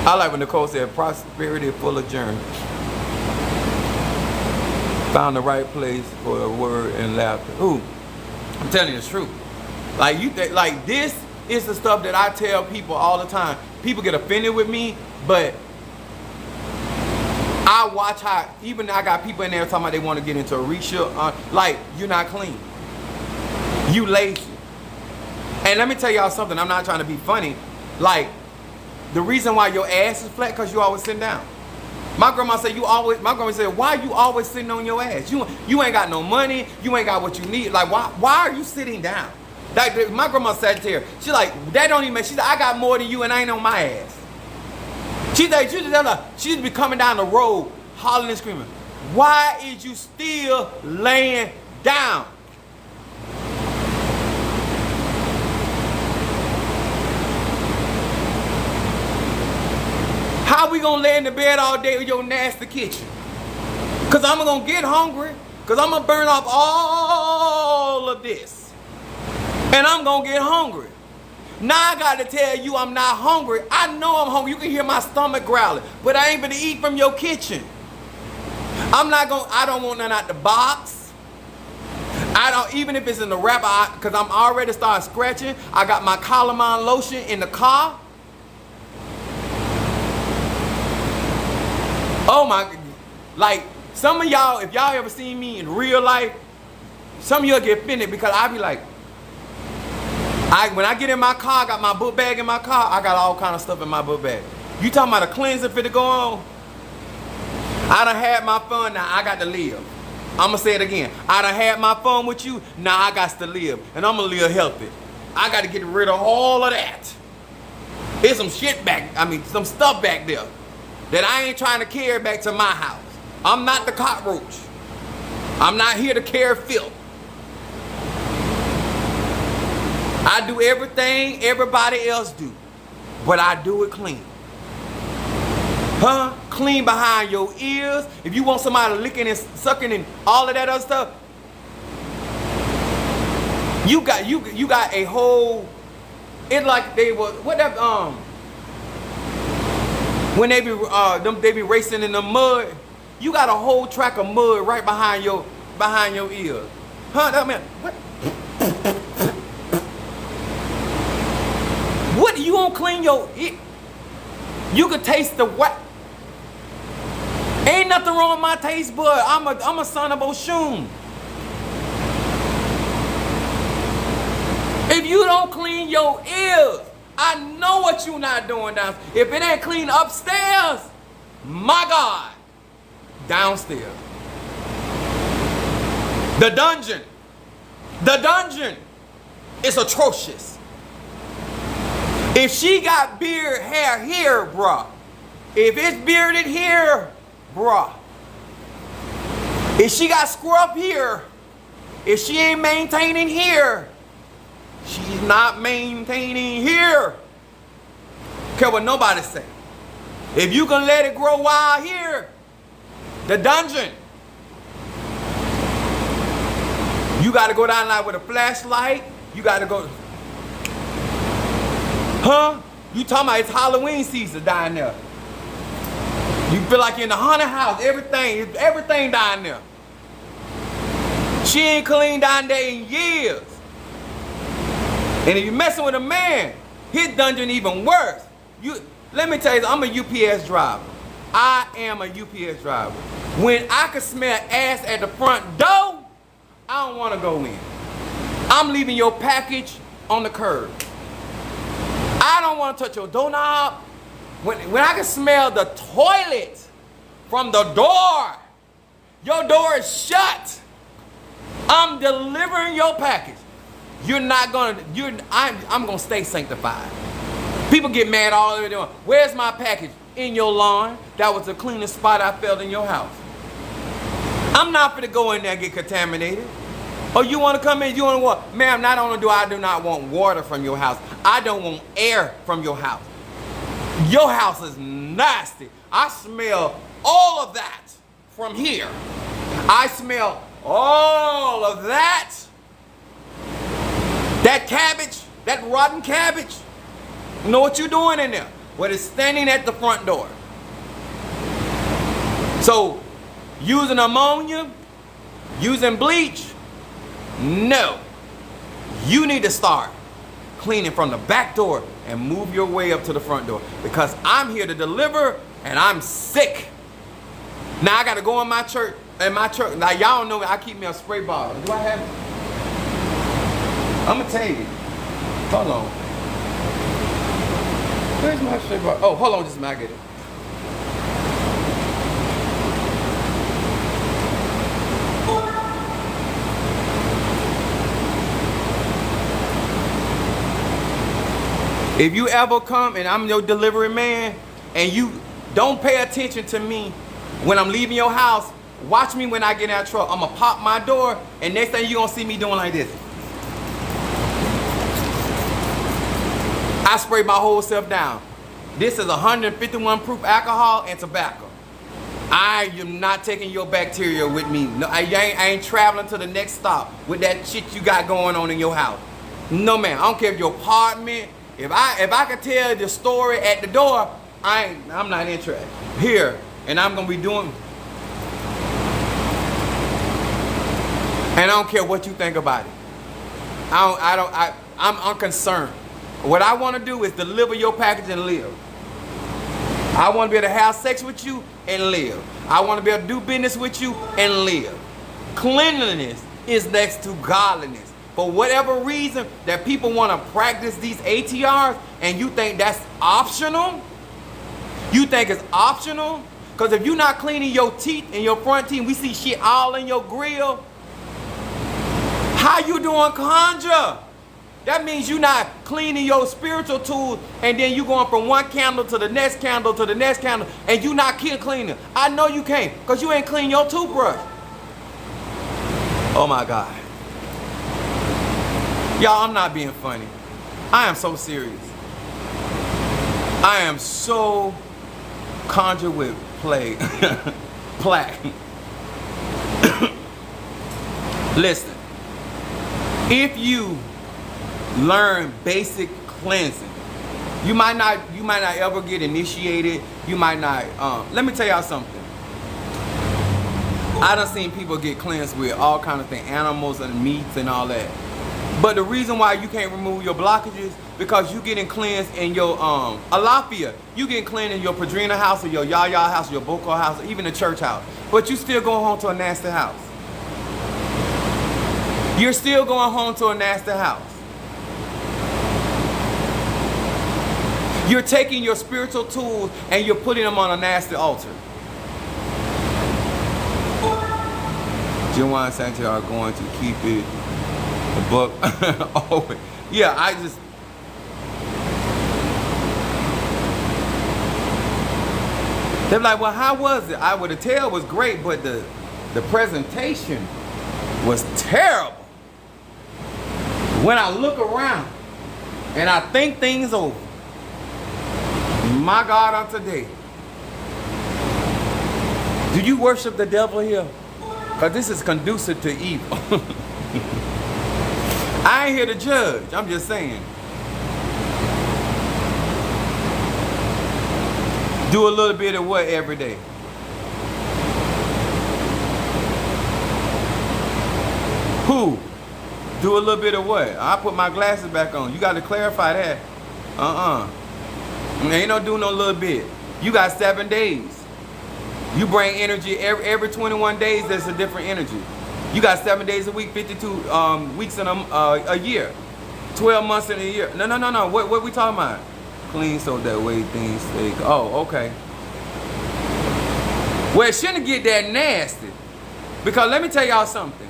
A: I like when Nicole said prosperity full of germs. Found the right place for a word and laughter. Ooh, I'm telling you the truth. Like like this is the stuff that I tell people all the time. People get offended with me, but I watch how, even I got people in there talking about they want to get into Arisha. Like, you're not clean. You lazy. And let me tell y'all something. I'm not trying to be funny. Like, the reason why your ass is flat because you always sitting down. My grandma said my grandma said, why you always sitting on your ass? You ain't got no money. You ain't got what you need. Like, why are you sitting down? Like, my grandma said here, she's like, that don't even make, she said, I got more than you and I ain't on my ass. She'd be coming down the road hollering and screaming, why is you still laying down? How we gonna lay in the bed all day with your nasty kitchen? Cause I'm gonna get hungry, cause I'm gonna burn off all of this. And I'm gonna get hungry. Now I gotta tell you I'm not hungry. I know I'm hungry. You can hear my stomach growling, but I ain't gonna eat from your kitchen. I don't want none out the box. Even if it's in the wrapper, cause I'm already starting scratching. I got my Calamine lotion in the car. Oh my, like some of y'all, if y'all ever seen me in real life, some of y'all get offended because I be like, when I get in my car, I got my book bag in my car, I got all kind of stuff in my book bag. You talking about a cleanser fit to go on? I done had my fun, now I got to live. I'ma say it again. I done had my fun with you, now I got to live. And I'ma live healthy. I got to get rid of all of that. There's some shit some stuff back there that I ain't trying to carry back to my house. I'm not the cockroach. I'm not here to carry filth. I do everything everybody else do, but I do it clean. Huh? Clean behind your ears. If you want somebody licking and sucking and all of that other stuff, you got a whole, it's like they were, when they be racing in the mud, you got a whole track of mud right behind your ear. Huh? That man, what? What, you gonna clean your ear? You could taste the what? Ain't nothing wrong with my taste bud. I'm a son of Oshun. If you don't clean your ears, I know what you not doing downstairs. If it ain't clean upstairs, my God, downstairs. The dungeon is atrocious. If she got beard hair here, bruh. If it's bearded here, bruh. If she got scrub here, if she ain't maintaining here, she's not maintaining here. Care what nobody say. If you can let it grow wild here, the dungeon. You got to go down there with a flashlight. You got to go. Huh? You talking about it's Halloween season down there. You feel like you're in the haunted house. Everything down there. She ain't cleaned down there in years. And if you're messing with a man, his dungeon even worse. Let me tell you, I'm a UPS driver. I am a UPS driver. When I can smell ass at the front door, I don't want to go in. I'm leaving your package on the curb. I don't want to touch your doorknob. When I can smell the toilet from the door, your door is shut. I'm delivering your package. I'm gonna stay sanctified. People get mad all the way. Where's my package? In your lawn. That was the cleanest spot I felt in your house. I'm not gonna go in there and get contaminated. Oh, you want to come in? You want to what? Ma'am, not only do I not want water from your house, I don't want air from your house. Your house is nasty. I smell all of that from here. I smell all of that. That cabbage, that rotten cabbage. You know what you're doing in there? Well, it's standing at the front door. So, using ammonia, using bleach, no. You need to start cleaning from the back door and move your way up to the front door, because I'm here to deliver and I'm sick. Now I gotta go in my church. Now y'all know I keep me a spray bottle. Do I have it? I'm gonna tell you. Hold on. Where's my spray bottle? Oh, hold on just a minute. I get it. If you ever come and I'm your delivery man and you don't pay attention to me when I'm leaving your house, watch me when I get in that truck. I'm gonna pop my door and next thing you're gonna see me doing like this. I spray my whole self down. This is 151 proof alcohol and tobacco. I am not taking your bacteria with me. No, I ain't traveling to the next stop with that shit you got going on in your house. No, man. I don't care if your apartment. If I could tell the story at the door, I'm not interested. Here, and I'm gonna be doing. And I don't care what you think about it. I'm unconcerned. What I want to do is deliver your package and live. I want to be able to have sex with you and live. I want to be able to do business with you and live. Cleanliness is next to godliness. For whatever reason that people want to practice these ATRs and you think that's optional, you think it's optional, because if you're not cleaning your teeth and your front teeth, we see shit all in your grill. How you doing conjure? That means you're not cleaning your spiritual tools, and then you going from one candle to the next candle to the next candle, and you not cleaning. I know you can't, because you ain't clean your toothbrush. Oh my God. Y'all, I'm not being funny. I am so serious. I am so conjured with plague. Plaque. Listen, if you learn basic cleansing, you might not ever get initiated. You might not. Let me tell y'all something. I done seen people get cleansed with all kind of things, animals and meats and all that. But the reason why you can't remove your blockages, because you getting cleansed in your Alafia. You getting cleansed in your Padrina house or your Yaya house or your Boko house or even the church house. But you still going home to a nasty house. You're still going home to a nasty house. You're taking your spiritual tools and you're putting them on a nasty altar. Juwan Sanchez are going to keep it a book. Oh, yeah, I just. They're like, well, how was it? I would have tell it was great, but the presentation was terrible. When I look around and I think things over, my God, on today, do you worship the devil here? Because this is conducive to evil. I ain't here to judge. I'm just saying. Do a little bit of what every day? Who? Do a little bit of what? I put my glasses back on. You got to clarify that. Ain't no doing no little bit. You got 7 days. You bring energy every 21 days. There's a different energy. You got 7 days a week, 52 weeks in a year, 12 months in a year. No. What we talking about? Clean so that way things stay. Oh, okay. Well, it shouldn't get that nasty, because let me tell y'all something.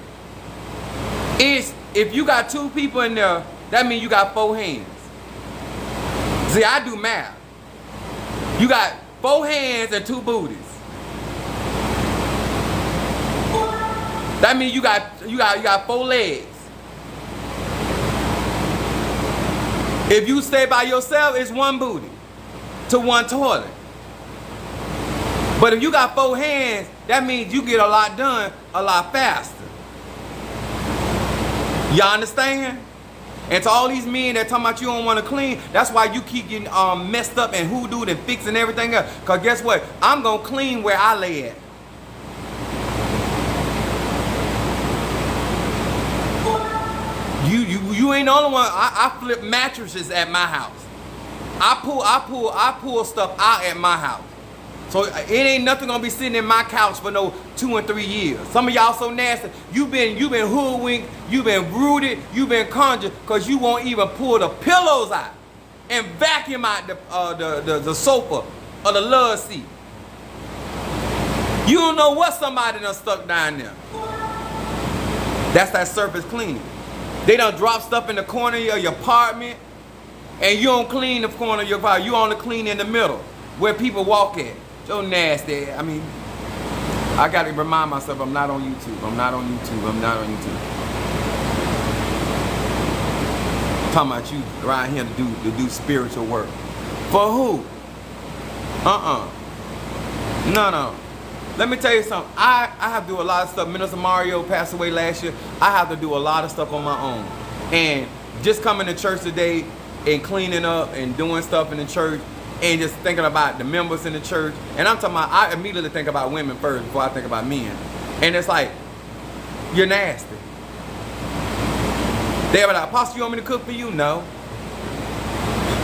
A: If you got 2 people in there, that means you got 4 hands. See, I do math. You got 4 hands and 2 booties. That means you you got 4 legs. If you stay by yourself, it's 1 booty to 1 toilet. But if you got 4 hands, that means you get a lot done a lot faster. Y'all understand? And to all these men that talking about you don't want to clean, that's why you keep getting messed up and hoodooed and fixing everything up. Because guess what? I'm going to clean where I lay at. You ain't the only one. I flip mattresses at my house. I pull stuff out at my house. So it ain't nothing gonna be sitting in my couch for no 2 and 3 years. Some of y'all so nasty. You've been hoodwinked, you've been rooted, you've been conjured, cause you won't even pull the pillows out and vacuum out the sofa or the love seat. You don't know what somebody done stuck down there. That's that surface cleaning. They done drop stuff in the corner of your apartment, and you don't clean the corner of your apartment. You only clean in the middle where people walk at. So nasty. I mean, I got to remind myself I'm not on YouTube. I'm not on YouTube. I'm not on YouTube. Talking about you around here to do spiritual work. For who? No. Let me tell you something. I have to do a lot of stuff. Minister Mario passed away last year. I have to do a lot of stuff on my own. And just coming to church today and cleaning up and doing stuff in the church and just thinking about the members in the church. And I'm talking about, I immediately think about women first before I think about men. And it's like, you're nasty. They're like, Apostle, you want me to cook for you? No.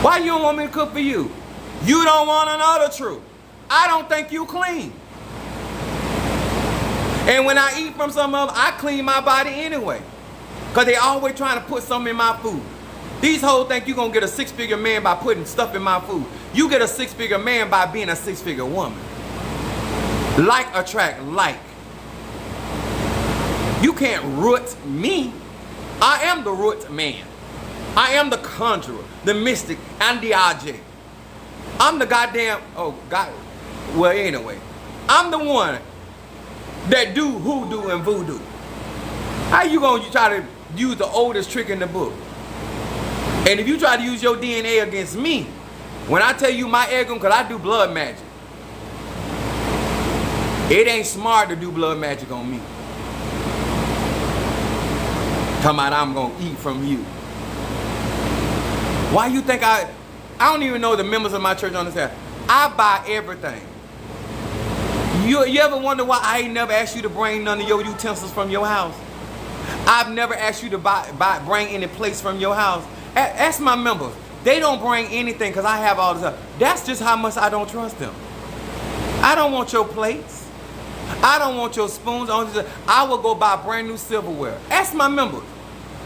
A: Why you don't want me to cook for you? You don't want to know the truth. I don't think you clean. And when I eat from some of them, I clean my body anyway. Because they always trying to put something in my food. These hoes think you're going to get a 6-figure man by putting stuff in my food. You get a 6-figure man by being a 6-figure woman. Like attract like. You can't root me. I am the root man. I am the conjurer, the mystic, and the AJ. I'm the goddamn, well anyway. I'm the one that do hoodoo and voodoo. How you gonna try to use the oldest trick in the book? And if you try to use your DNA against me, when I tell you my egg, because I do blood magic, it ain't smart to do blood magic on me. Come out, I'm gonna eat from you. Why you think I don't even know the members of my church understand. I buy everything. You ever wonder why I ain't never asked you to bring none of your utensils from your house? I've never asked you to bring any plates from your house. Ask my members. They don't bring anything because I have all this stuff. That's just how much I don't trust them. I don't want your plates. I don't want your spoons. I will go buy brand new silverware. Ask my members.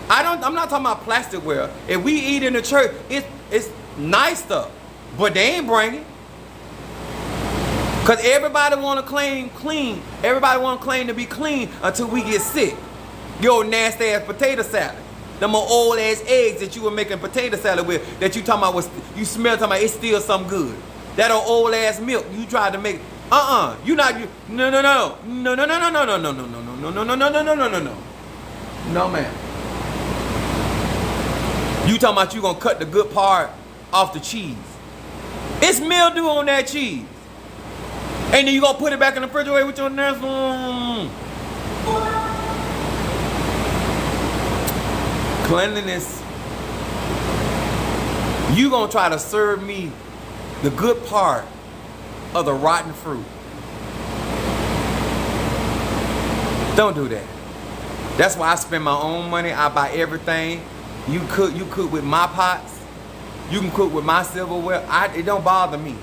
A: I'm not talking about plasticware. If we eat in the church, it's nice stuff, but they ain't bringing. Because everybody want to claim clean. Everybody want to claim to be clean until we get sick. Your nasty ass potato salad. Them old ass eggs that you were making potato salad with that you talking about you smell talking about it's still something good. That old ass milk you tried to make. You not you no. No man. You talking about you gonna cut the good part off the cheese. It's mildew on that cheese. And then you gonna put it back in the refrigerator with your nasty. Cleanliness. You gonna try to serve me the good part of the rotten fruit. Don't do that. That's why I spend my own money. I buy everything. You cook with my pots. You can cook with my silverware. It don't bother me.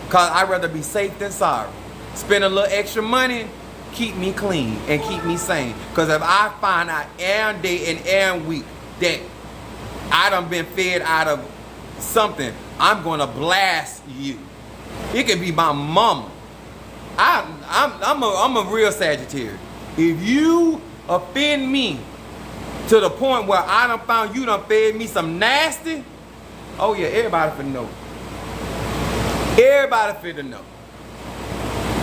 A: Cause I'd rather be safe than sorry. Spend a little extra money, keep me clean and keep me sane. Cause if I find out every day and every week that I done been fed out of something, I'm gonna blast you. It could be my mama. I'm a real Sagittarius. If you offend me to the point where I done found you done fed me some nasty, oh yeah, everybody finna know. Everybody finna know.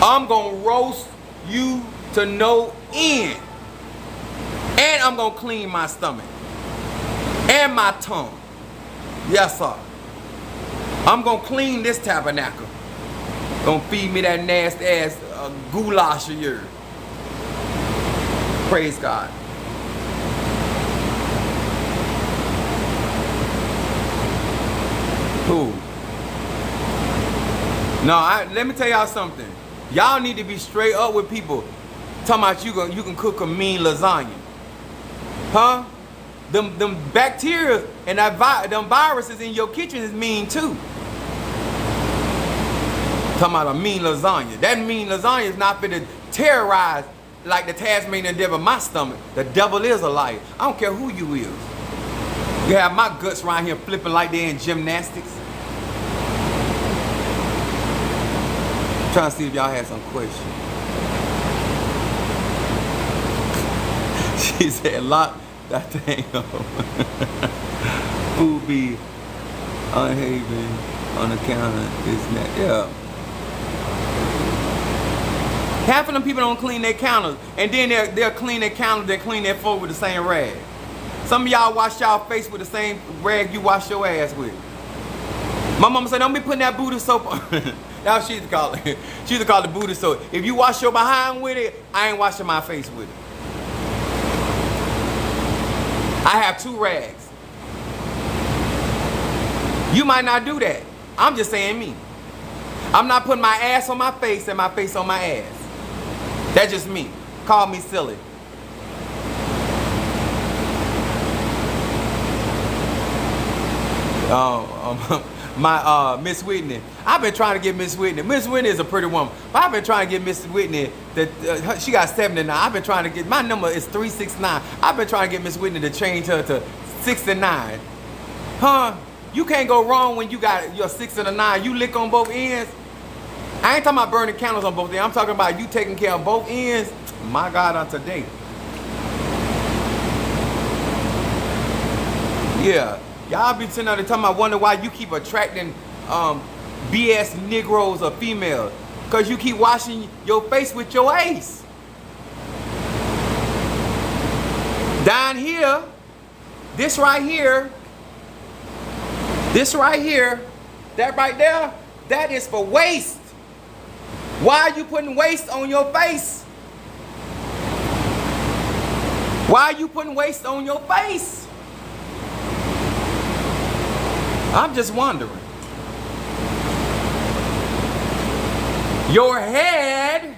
A: I'm gonna roast you to no end. And I'm going to clean my stomach. And my tongue. Yes, sir. I'm going to clean this tabernacle. Going to feed me that nasty ass goulash of yours. Praise God. Who? No, let me tell y'all something. Y'all need to be straight up with people. Talking about you can cook a mean lasagna. Huh? Them bacteria and them viruses in your kitchen is mean too. Talking about a mean lasagna. That mean lasagna is not for to terrorize like the Tasmanian devil my stomach. The devil is a liar. I don't care who you is. You have my guts around here flipping like they're in gymnastics. I'm trying to see if y'all had some questions. She said, lock that thing up. Food be unhaven on the counter is not, yeah. Half of them people don't clean their counters, and then they'll clean their counters, they clean their floor with the same rag. Some of y'all wash y'all face with the same rag you wash your ass with. My mama said, don't be putting that booty soap on. That's what she used to call it. She used to call it booty soap. If you wash your behind with it, I ain't washing my face with it. I have 2 rags. You might not do that. I'm just saying me. I'm not putting my ass on my face and my face on my ass. That's just me. Call me silly. My Miss Whitney. I've been trying to get Miss Whitney. Miss Whitney is a pretty woman. But I've been trying to get Miss Whitney. She got 79. I've been trying to get, my number is 369. I've been trying to get Miss Whitney to change her to 69. Huh? You can't go wrong when you got your 6 and a 9. You lick on both ends. I ain't talking about burning candles on both ends. I'm talking about you taking care of both ends. My God, on today. Yeah. Y'all be sitting there talking about wondering why you keep attracting BS Negroes or females. Because you keep washing your face with your ace. Down here, this right here, that right there, that is for waste. Why are you putting waste on your face? Why are you putting waste on your face? I'm just wondering. Your head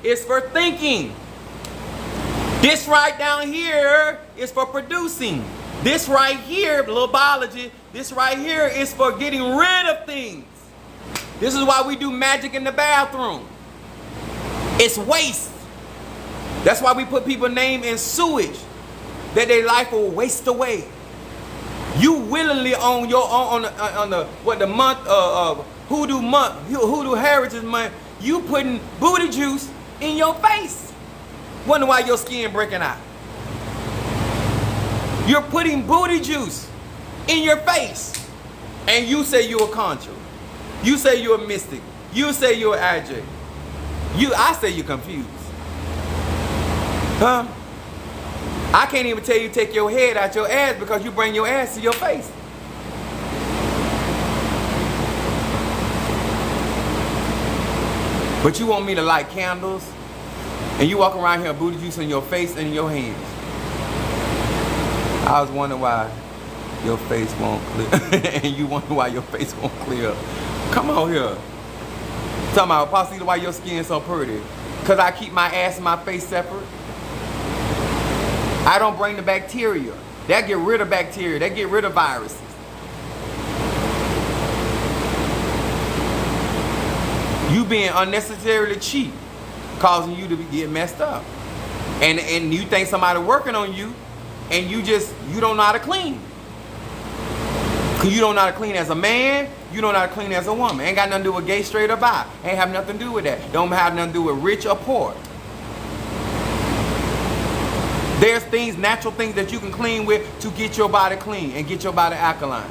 A: is for thinking. This right down here is for producing. This right here, little biology, this right here is for getting rid of things. This is why we do magic in the bathroom. It's waste. That's why we put people's name in sewage, that their life will waste away. You willingly on your own on the month of Hoodoo Heritage Month, you putting booty juice in your face. Wonder why your skin breaking out. You're putting booty juice in your face, and you say you're a conjurer. You say you're a mystic. You say you're an AJ. I say you're confused. Huh? I can't even tell you to take your head out your ass because you bring your ass to your face. But you want me to light candles, and you walk around here booty juice in your face and in your hands. I was wondering why your face won't clear. And you wonder why your face won't clear. Come on here. Talking about possibly why your skin so pretty. Because I keep my ass and my face separate. I don't bring the bacteria. That get rid of bacteria. That get rid of viruses. You being unnecessarily cheap, causing you to get messed up. And you think somebody working on you, and you don't know how to clean. Because you don't know how to clean as a man, you don't know how to clean as a woman. Ain't got nothing to do with gay, straight, or bi. Ain't have nothing to do with that. Don't have nothing to do with rich or poor. There's things, natural things that you can clean with to get your body clean and get your body alkaline.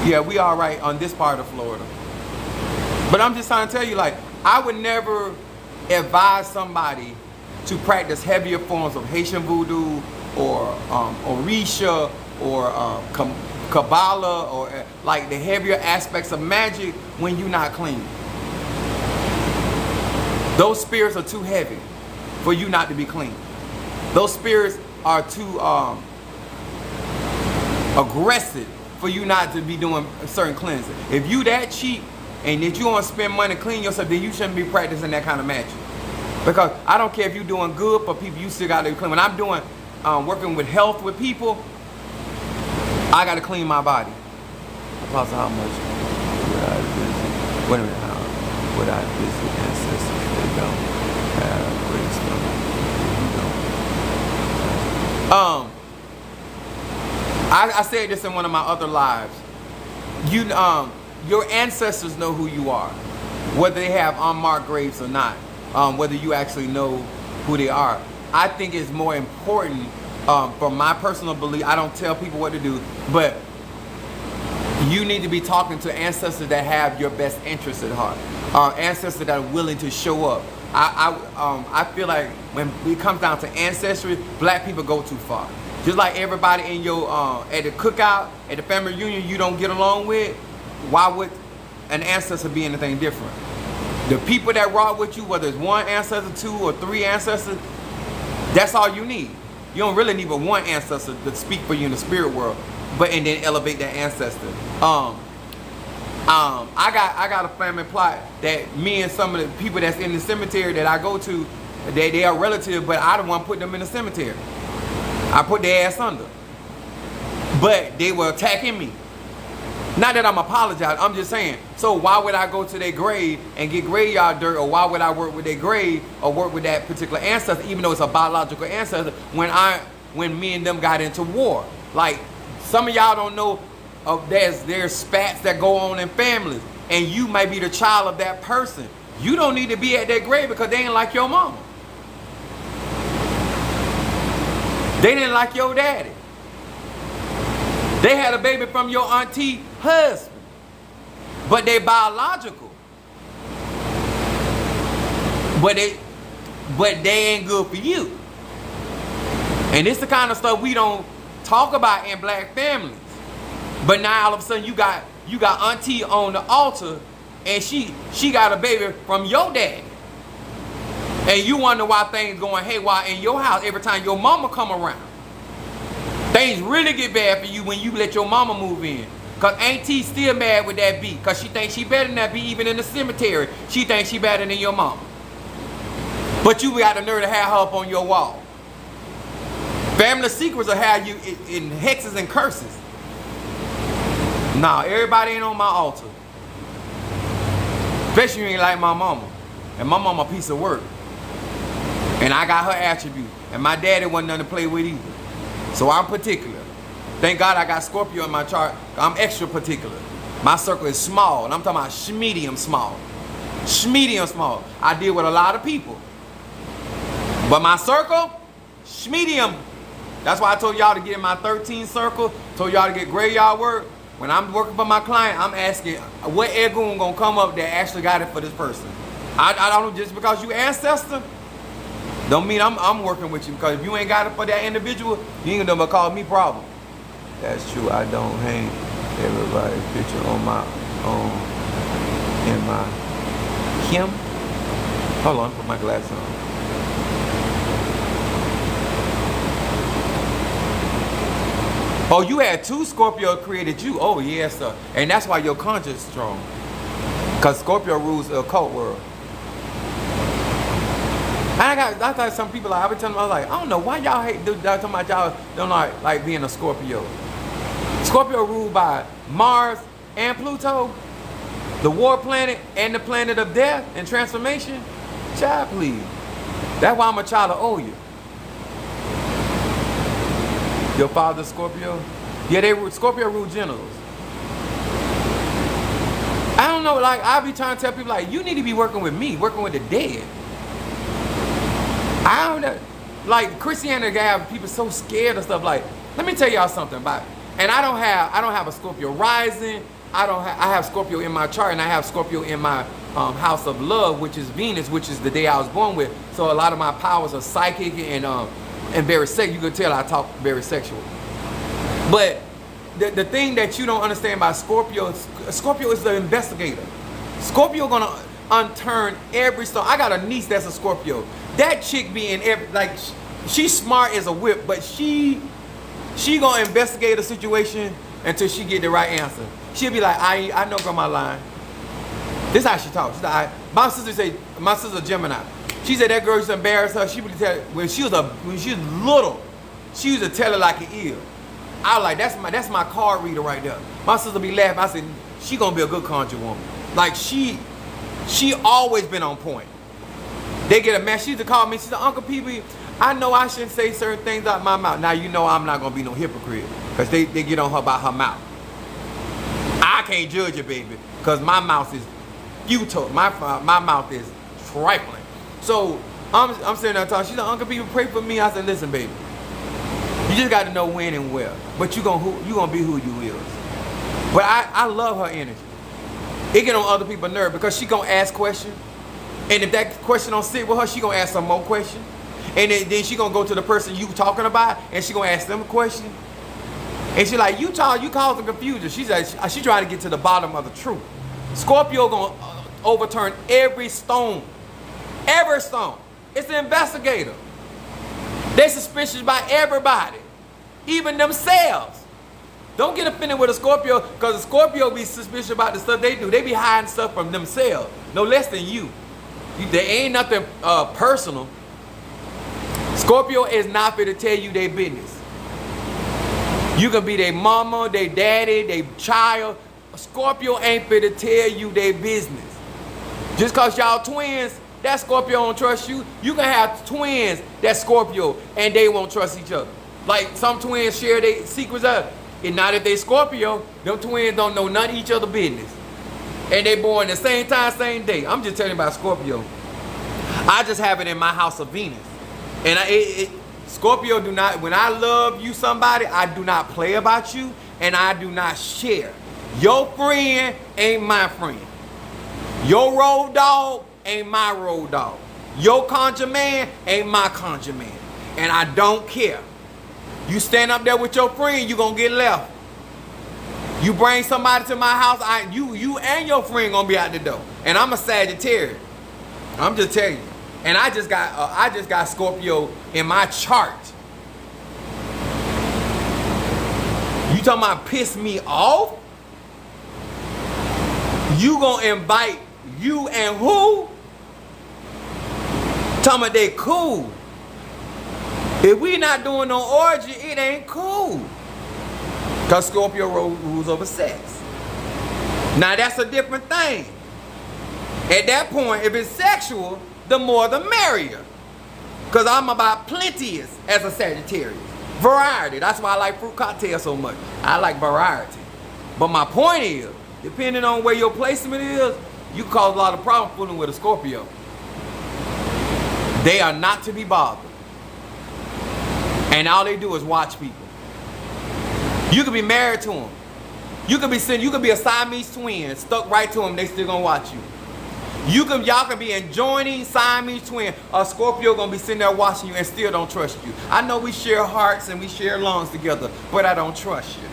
A: Yeah, we all right on this part of Florida. But I'm just trying to tell you, like, I would never advise somebody to practice heavier forms of Haitian voodoo or Orisha or Kabbalah or like the heavier aspects of magic when you're not clean. Those spirits are too heavy for you not to be clean. Those spirits are too aggressive for you not to be doing certain cleansing. If you that cheap and that you want to spend money to clean yourself, then you shouldn't be practicing that kind of magic. Because I don't care if you're doing good for people, you still got to be clean. When I'm doing working with health with people, I got to clean my body. Plus, how much would I visit? Wait a minute, how would I visit ancestors that don't have great stomach? I said this in one of my other lives. Your ancestors know who you are, whether they have unmarked graves or not. Whether you actually know who they are. I think it's more important, from my personal belief, I don't tell people what to do, but you need to be talking to ancestors that have your best interests at heart. Ancestors that are willing to show up. I feel like when it comes down to ancestry, black people go too far. Just like everybody in your, at the cookout, at the family reunion you don't get along with, why would an ancestor be anything different? The people that rock with you, whether it's one ancestor, 2 or 3 ancestors, that's all you need. You don't really need but one ancestor to speak for you in the spirit world, and then elevate that ancestor. I got a family plot that me and some of the people that's in the cemetery that I go to, they are relative, but I don't want to put them in the cemetery. I put their ass under. But they were attacking me. Not that I'm apologizing, I'm just saying, so why would I go to their grave and get graveyard dirt, or why would I work with their grave or work with that particular ancestor, even though it's a biological ancestor, when me and them got into war? Like, some of y'all don't know, there's spats that go on in families, and you might be the child of that person. You don't need to be at their grave because they ain't like your mama. They didn't like your daddy. They had a baby from your auntie husband, but they biological. But they ain't good for you. And it's the kind of stuff we don't talk about in black families. But now all of a sudden you got auntie on the altar, and she got a baby from your daddy. And you wonder why things going haywire in your house every time your mama come around. Things really get bad for you when you let your mama move in. Cause auntie still mad with that beat. Cause she thinks she better than that beat, even in the cemetery. She thinks she better than your mama. But you got the nerve to have her up on your wall. Family secrets will have you in hexes and curses. Nah, everybody ain't on my altar. Especially you ain't like my mama. And my mama a piece of work. And I got her attribute. And my daddy wasn't nothing to play with either. So I'm particular. Thank God I got Scorpio in my chart. I'm extra particular. My circle is small. And I'm talking about schmedium small. Schmedium small. I deal with a lot of people. But my circle, schmedium. That's why I told y'all to get in my 13 circle. Told y'all to get graveyard work. When I'm working for my client, I'm asking what Egun gonna come up that actually got it for this person. I don't, just because you ancestor, don't mean I'm working with you, because if you ain't got it for that individual, you ain't gonna cause me problem. That's true. I don't hang everybody's picture on my in my Kim. Hold on, put my glasses on. Oh, you had 2 Scorpio created you. Oh yes, sir. And that's why your conscience is strong. Cause Scorpio rules the occult world. I thought some people, like, I was telling them, I was like, I don't know why y'all hate talking about y'all don't like being a Scorpio. Scorpio ruled by Mars and Pluto, the war planet and the planet of death and transformation. Child, please. That's why I'm a child of Oya. Your father's Scorpio? Yeah, Scorpio rule genitals. I don't know, like, I be trying to tell people, like, you need to be working with me, working with the dead. I don't know, like, Christianity have people so scared of stuff. Like, let me tell y'all something about it. And I don't have a Scorpio rising. I have Scorpio in my chart, and I have Scorpio in my house of love, which is Venus, which is the day I was born with. So a lot of my powers are psychic and very sexual. You can tell I talk very sexual. But the thing that you don't understand about Scorpio is the investigator. Scorpio gonna unturn every stone. I got a niece that's a Scorpio. That chick be in every, like, she's smart as a whip, but she gonna investigate a situation until she get the right answer. She'll be like, I know grandma lying. This is how she talks. She's like, my sister Gemini. She said that girl used to embarrass her. She would tell when she was little, she used to tell her like it is. I was like, that's my card reader right there. My sister be laughing. I said, she gonna be a good conjure woman. Like she always been on point. They get a mess. She used to call me. She said, Uncle PB, I know I shouldn't say certain things out my mouth. Now you know I'm not gonna be no hypocrite, because they get on her about her mouth. I can't judge you, baby, because my mouth is futile. My mouth is trifling. So I'm sitting there talking. She said, Uncle PB, pray for me. I said, listen, baby, you just got to know when and where. But you gonna be who you is. But I love her energy. It get on other people's nerves because she gonna ask questions. And if that question don't sit with her, she gonna ask some more questions. And then she gonna go to the person you talking about and she gonna ask them a question. And she like, you causing confusion. She trying to get to the bottom of the truth. Scorpio gonna overturn every stone. Every stone. It's the investigator. They suspicious about everybody, even themselves. Don't get offended with a Scorpio, because a Scorpio be suspicious about the stuff they do. They be hiding stuff from themselves, no less than you. There ain't nothing personal. Scorpio is not for to tell you their business. You can be their mama, their daddy, their child. A Scorpio ain't for to tell you their business. Just because y'all twins, that Scorpio don't trust you. You can have twins that's Scorpio and they won't trust each other. Like some twins share their secrets up. And not if they Scorpio, them twins don't know none of each other's business. And they born the same time, same day. I'm just telling you about Scorpio. I just have it in my house of Venus. And Scorpio do not, when I love you somebody, I do not play about you and I do not share. Your friend ain't my friend. Your road dog ain't my road dog. Your conjure man ain't my conjure man. And I don't care. You stand up there with your friend, you gonna get left. You bring somebody to my house, you and your friend gonna be out the door. And I'm a Sagittarius. I'm just telling you. And I just got Scorpio in my chart. You talking about piss me off? You gonna invite you and who? Talking about they cool. If we not doing no orgy, it ain't cool. Because Scorpio rules over sex. Now that's a different thing. At that point, if it's sexual, the more the merrier. Because I'm about plenteous as a Sagittarius. Variety. That's why I like fruit cocktails so much. I like variety. But my point is, depending on where your placement is, you cause a lot of problems fooling with a Scorpio. They are not to be bothered. And all they do is watch people. You could be married to them. You could be a Siamese twin stuck right to them. They still gonna watch you. Y'all can be enjoining Siamese twin. A Scorpio gonna be sitting there watching you and still don't trust you. I know we share hearts and we share lungs together, but I don't trust you.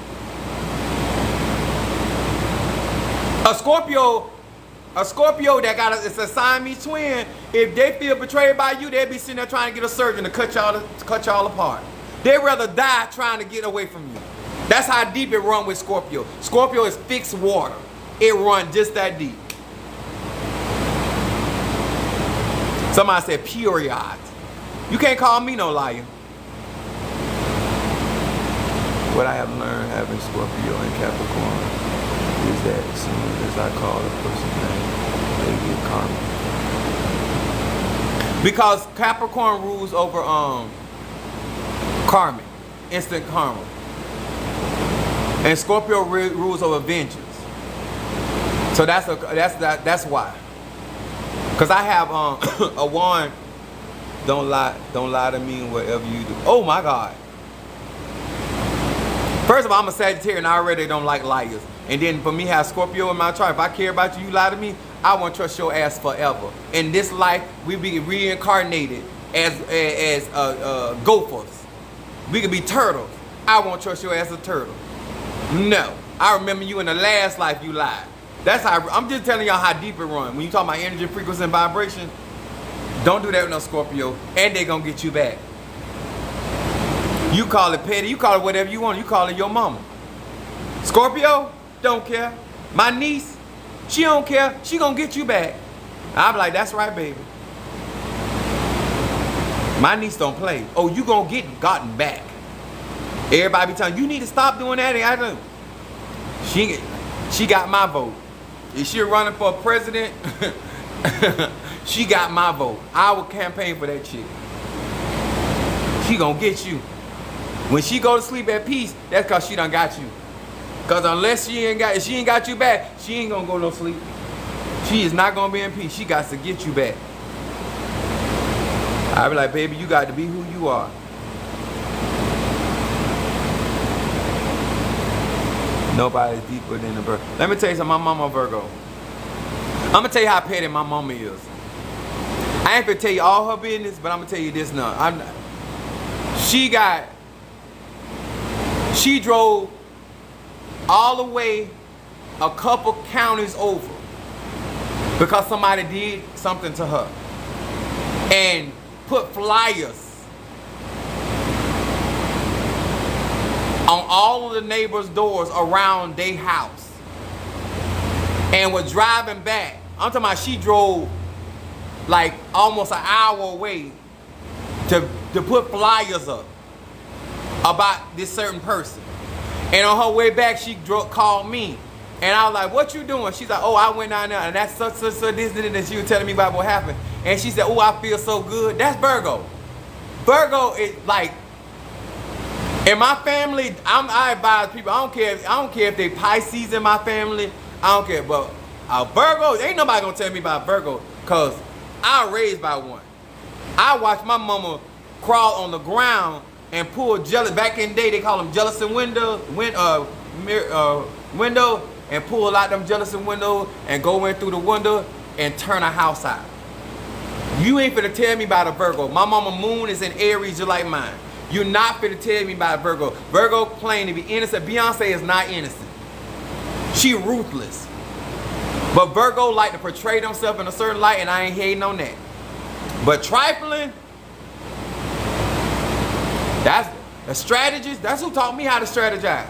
A: A Scorpio that it's a Siamese twin, if they feel betrayed by you, they'll be sitting there trying to get a surgeon to cut y'all apart. They'd rather die trying to get away from you. That's how deep it runs with Scorpio. Scorpio is fixed water. It runs just that deep. Somebody said period. You can't call me no liar. What I have learned having Scorpio and Capricorn is that as soon as I call a person's name, they get karma. Because Capricorn rules over karmic, instant karma. And Scorpio rules over vengeance. So that's why. Cause I have a wand. Don't lie to me in whatever you do. Oh my God. First of all, I'm a Sagittarius and I already don't like liars. And then for me, have Scorpio in my chart. If I care about you, you lie to me, I won't trust your ass forever. In this life, we be reincarnated as gophers. We could be turtles. I won't trust your ass a turtle. No. I remember you in the last life you lied. That's how, I'm just telling y'all how deep it runs. When you talk about energy, frequency, and vibration, don't do that with no Scorpio, and they gonna get you back. You call it petty, you call it whatever you want, you call it your mama. Scorpio, don't care. My niece, she don't care, she gonna get you back. I'm like, that's right, baby. My niece don't play. Oh, you gonna get gotten back. Everybody be telling you need to stop doing that. And I don't. She got my vote. If she running for president, she got my vote. I will campaign for that chick. She gonna get you. When she go to sleep at peace, that's cause she done got you. Cause unless she ain't got you back, she ain't gonna go no sleep. She is not gonna be in peace. She got to get you back. I be like, baby, you got to be who you are. Nobody's deeper than a Virgo. Let me tell you something, my mama Virgo. I'm gonna tell you how petty my mama is. I ain't gonna tell you all her business, but I'm gonna tell you this now. She drove all the way a couple counties over because somebody did something to her and put flyers on all of the neighbors' doors around their house and was driving back. I'm talking about she drove like almost an hour away to put flyers up about this certain person. And on her way back, she called me. And I was like, what you doing? She's like, oh, I went down there and that's such, this, and she was telling me about what happened. And she said, oh, I feel so good. That's Virgo. Virgo is like, in my family, I advise people, I don't care if they Pisces in my family. I don't care. But Virgo, ain't nobody gonna tell me about Virgo because I was raised by one. I watched my mama crawl on the ground and pull jealous. Back in the day, they call them jealous window, and pull out them jealous window and go in through the window and turn a house out. You ain't finna tell me about a Virgo. My mama moon is in Aries just like mine. You're not finna tell me about a Virgo. Virgo claim to be innocent. Beyonce is not innocent. She ruthless. But Virgo like to portray themselves in a certain light, and I ain't hating on that. But trifling, that's a strategist. That's who taught me how to strategize.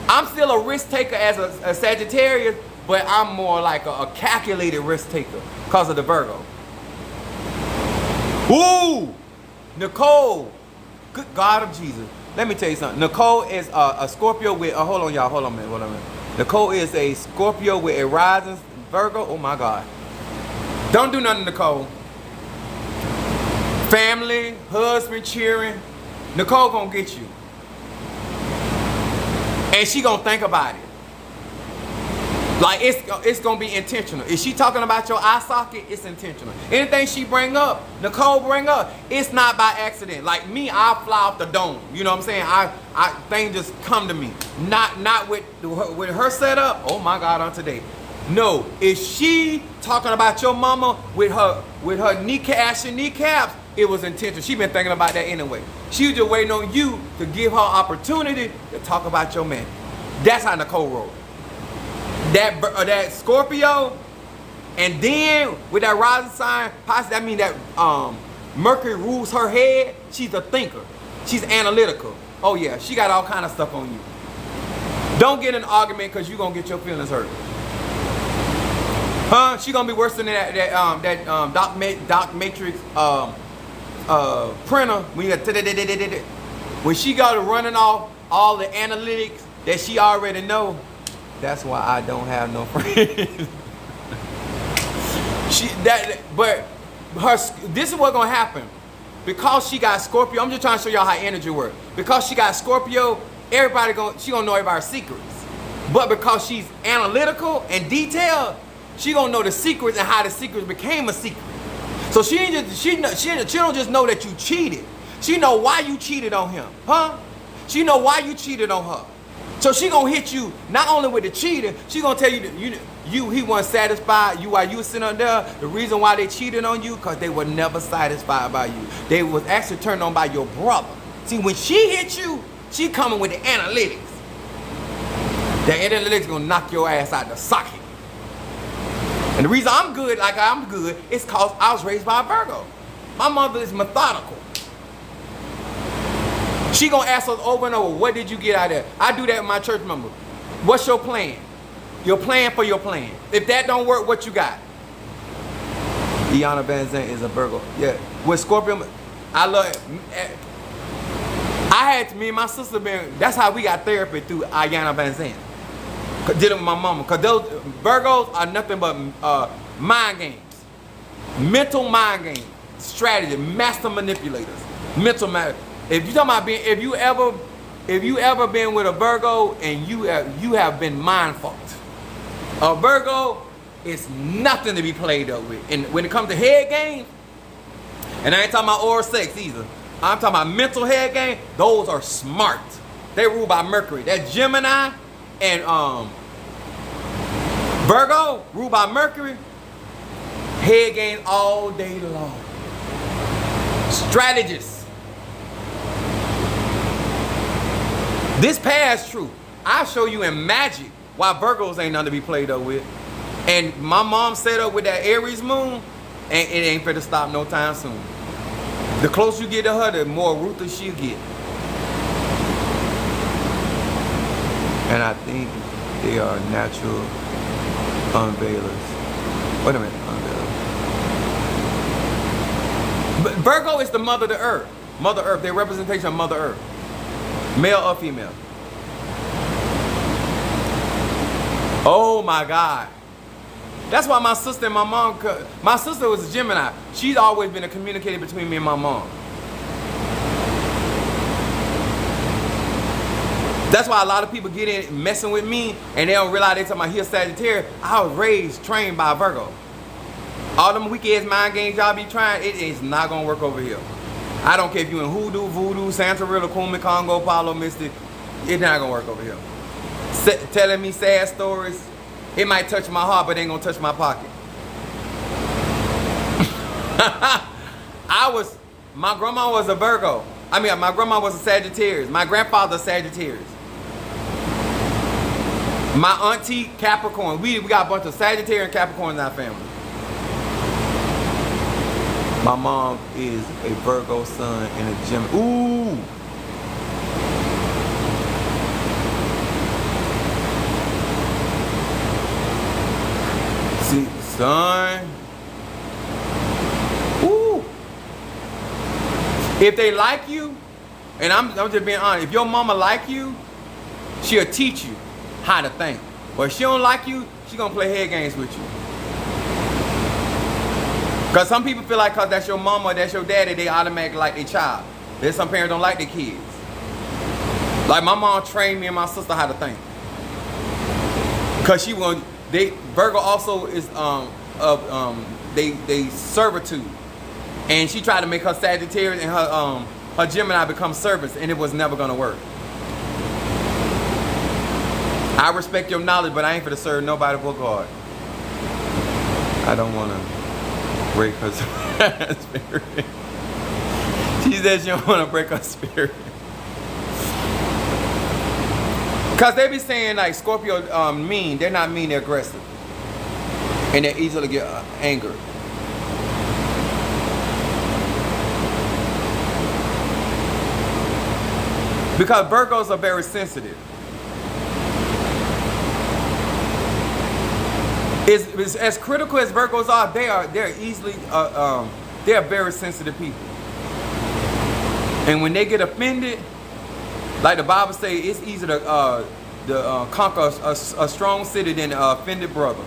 A: I'm still a risk taker as a Sagittarius, but I'm more like a calculated risk taker because of the Virgo. Ooh, Nicole, good God of Jesus. Let me tell you something. Nicole is a Scorpio with, hold on y'all, hold on a minute. Nicole is a Scorpio with a rising Virgo. Oh my God. Don't do nothing, Nicole. Family, husband cheering. Nicole gonna get you. And she gonna think about it. Like it's gonna be intentional. If she talking about your eye socket, it's intentional. Anything she bring up, Nicole bring up, it's not by accident. Like me, I fly off the dome. You know what I'm saying? Things just come to me. Not with her setup. Oh my God, on today. No, if she talking about your mama with her kneecaps, it was intentional. She been thinking about that anyway. She was just waiting on you to give her opportunity to talk about your man. That's how Nicole rolled. That Scorpio, and then with that rising sign, that means that Mercury rules her head. She's a thinker. She's analytical. Oh yeah, she got all kind of stuff on you. Don't get in an argument because you're gonna get your feelings hurt. Huh? She gonna be worse than that Doc Matrix printer. When she got to running off all the analytics that she already know. That's why I don't have no friends. This is what's gonna happen. Because she got Scorpio, I'm just trying to show y'all how energy works. Because she got Scorpio, she gonna know everybody's secrets. But because she's analytical and detailed, she gonna know the secrets and how the secrets became a secret. So she don't just know that you cheated. She know why you cheated on him, huh? She know why you cheated on her. So she gonna hit you not only with the cheating, she gonna tell you that he wasn't satisfied you while you were sitting up there. The reason why they cheated on you, because they were never satisfied by you. They was actually turned on by your brother. See, when she hit you, she coming with the analytics. The analytics gonna knock your ass out the socket. And the reason I'm good like I'm good is because I was raised by a Virgo. My mother is methodical. She gonna ask us over and over, what did you get out of there? I do that with my church member. What's your plan? Your plan for your plan. If that don't work, what you got? Iyanla Vanzant is a Virgo. Yeah. With Scorpio, I love it. Me and my sister that's how we got therapy through Iyanla Vanzant. Dealing with my mama. Because those Virgos are nothing but mind games. Mental mind games. Strategy. Master manipulators. Mental matter. If you talking about being, if you ever been with a Virgo and you have been mind fucked. A Virgo is nothing to be played up with. And when it comes to head games, and I ain't talking about oral sex either. I'm talking about mental head game. Those are smart. They ruled by Mercury. That Gemini and Virgo ruled by Mercury. Head game all day long. Strategists. This past true. I'll show you in magic why Virgos ain't nothing to be played up with. And my mom set up with that Aries moon, and it ain't finna stop no time soon. The closer you get to her, the more ruthless she'll get. And I think they are natural unveilers. Wait a minute, unveilers. But Virgo is the mother of the earth. Mother Earth, their representation of Mother Earth. Male or female. Oh my God. That's why my sister and my mom, my sister was a Gemini. She's always been a communicator between me and my mom. That's why a lot of people get in messing with me and they don't realize they talking about he a Sagittarius. I was raised, trained by a Virgo. All them weak ass mind games y'all be trying, it is not gonna work over here. I don't care if you in hoodoo, voodoo, Santeria, Kumi, Congo, Palo, Mystic. It's not gonna work over here. Telling me sad stories, it might touch my heart, but it ain't gonna touch my pocket. My grandma was a Virgo. I mean, my grandma was a Sagittarius. My grandfather Sagittarius. My auntie Capricorn. We got a bunch of Sagittarius and Capricorn in our family. My mom is a Virgo sun and a Gemini. Ooh. See, son. Ooh. If they like you, and I'm just being honest, if your mama like you, she'll teach you how to think. But if she don't like you, she gonna play head games with you. Because some people feel like because that's your mama or that's your daddy, they automatically like their child. There's some parents don't like their kids. Like my mom trained me and my sister how to think. Because Virgo also is they servitude. And she tried to make her Sagittarius and her Gemini become servants, and it was never gonna work. I respect your knowledge, but I ain't for to serve nobody but God. I don't wanna break her spirit. She said she don't want to break her spirit. Because they be saying like Scorpio mean. They're not mean, they're aggressive. And they're easily get angered. Because Virgos are very sensitive. As critical as Virgos are, they're easily they are very sensitive people. And when they get offended, like the Bible says, it's easier to conquer a strong city than an offended brother.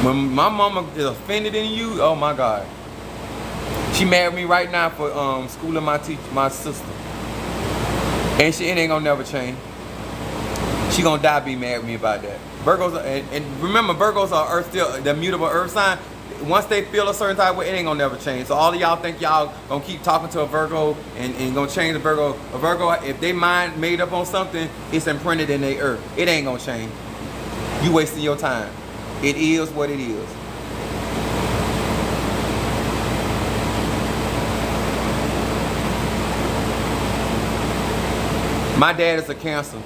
A: When my mama is offended in you, oh my God. She mad at me right now for schooling my sister. And it ain't gonna never change. She gonna die be mad at me about that. Virgos, and remember, Virgos are earth, still the mutable earth sign. Once they feel a certain type of way, it ain't gonna never change. So all of y'all think y'all gonna keep talking to a Virgo and gonna change the Virgo. A Virgo, if they mind made up on something, it's imprinted in their earth. It ain't gonna change. You wasting your time. It is what it is. My dad is a Cancer.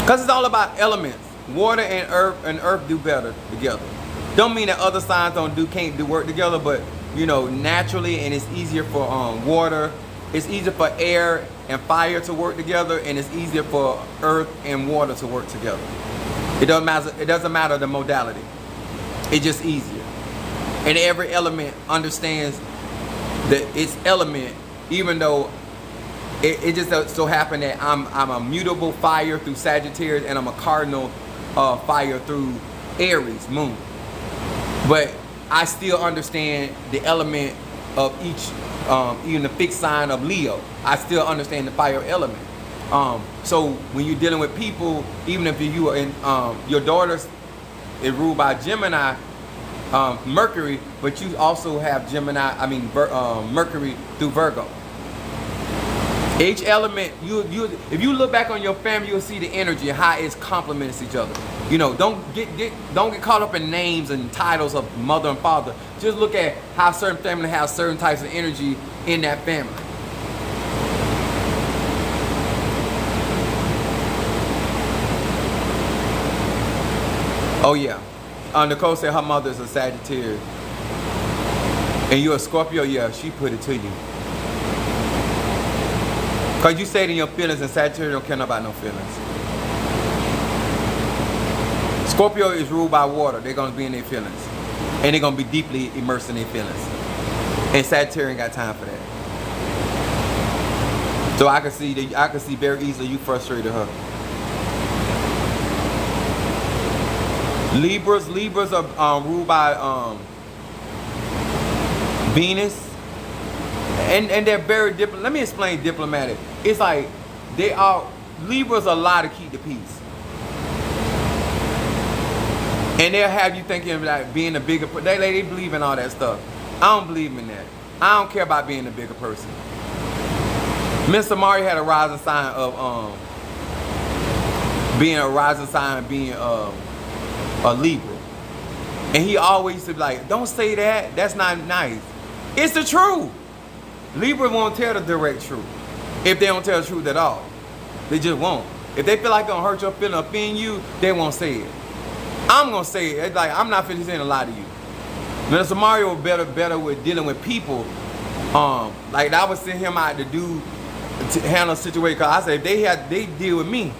A: Because it's all about elements. Water and earth do better together. Don't mean that other signs can't do work together, but you know, naturally, and it's easier for water, it's easier for air and fire to work together, and it's easier for earth and water to work together. It doesn't matter the modality. It's just easier. And every element understands that its element, even though it just so happened that I'm a mutable fire through Sagittarius, and I'm a cardinal fire through Aries, moon. But I still understand the element of each, even the fixed sign of Leo. I still understand the fire element. So when you're dealing with people, even if you are in, your daughter's is ruled by Gemini, Mercury, but you also have Mercury through Virgo. Each element, if you look back on your family, you'll see the energy and how it complements each other. You know, don't get caught up in names and titles of mother and father. Just look at how certain family have certain types of energy in that family. Oh yeah, Nicole said her mother is a Sagittarius, and you're a Scorpio. Yeah, she put it to you. Because you say it in your feelings, and Sagittarius don't care about no feelings. Scorpio is ruled by water. They're going to be in their feelings. And they're going to be deeply immersed in their feelings. And Sagittarius ain't got time for that. So I can see very easily you frustrated her. Libras are ruled by Venus. And they're very different. Let me explain diplomatic. It's like Libras are allowed to keep the peace. And they'll have you thinking like being a bigger person. They believe in all that stuff. I don't believe in that. I don't care about being a bigger person. Mr. Mario had a rising sign of being a Libra. And he always used to be like, don't say that. That's not nice. It's the truth. Libra won't tell the direct truth. If they don't tell the truth at all. They just won't. If they feel like it's gonna hurt your feeling, offend you, they won't say it. I'm gonna say it. It's like, I'm not finna say a lie to you. Mr. Mario was better with dealing with people. Like I would send him out to handle a situation, cause I said if they deal with me.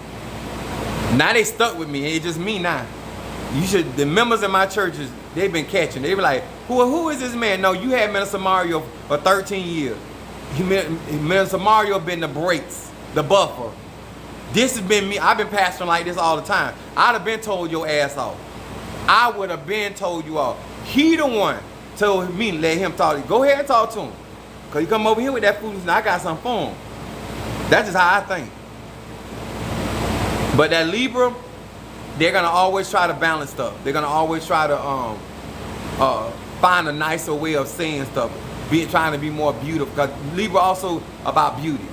A: Now they stuck with me. It's just me now. The members in my churches, they've been catching. They be like, who is this man? No, you had Minister Mario for 13 years. Minister Mario been the brakes, the buffer. This has been me. I've been pastoring like this all the time. I'd have been told your ass off. I would have been told you off. He the one told me to let him talk to you. Go ahead and talk to him. Because you come over here with that foolishness, I got something for him. That's just how I think. But that Libra, they're going to always try to balance stuff. They're going to always try to find a nicer way of saying stuff. Trying to be more beautiful. Because Libra also about beauty.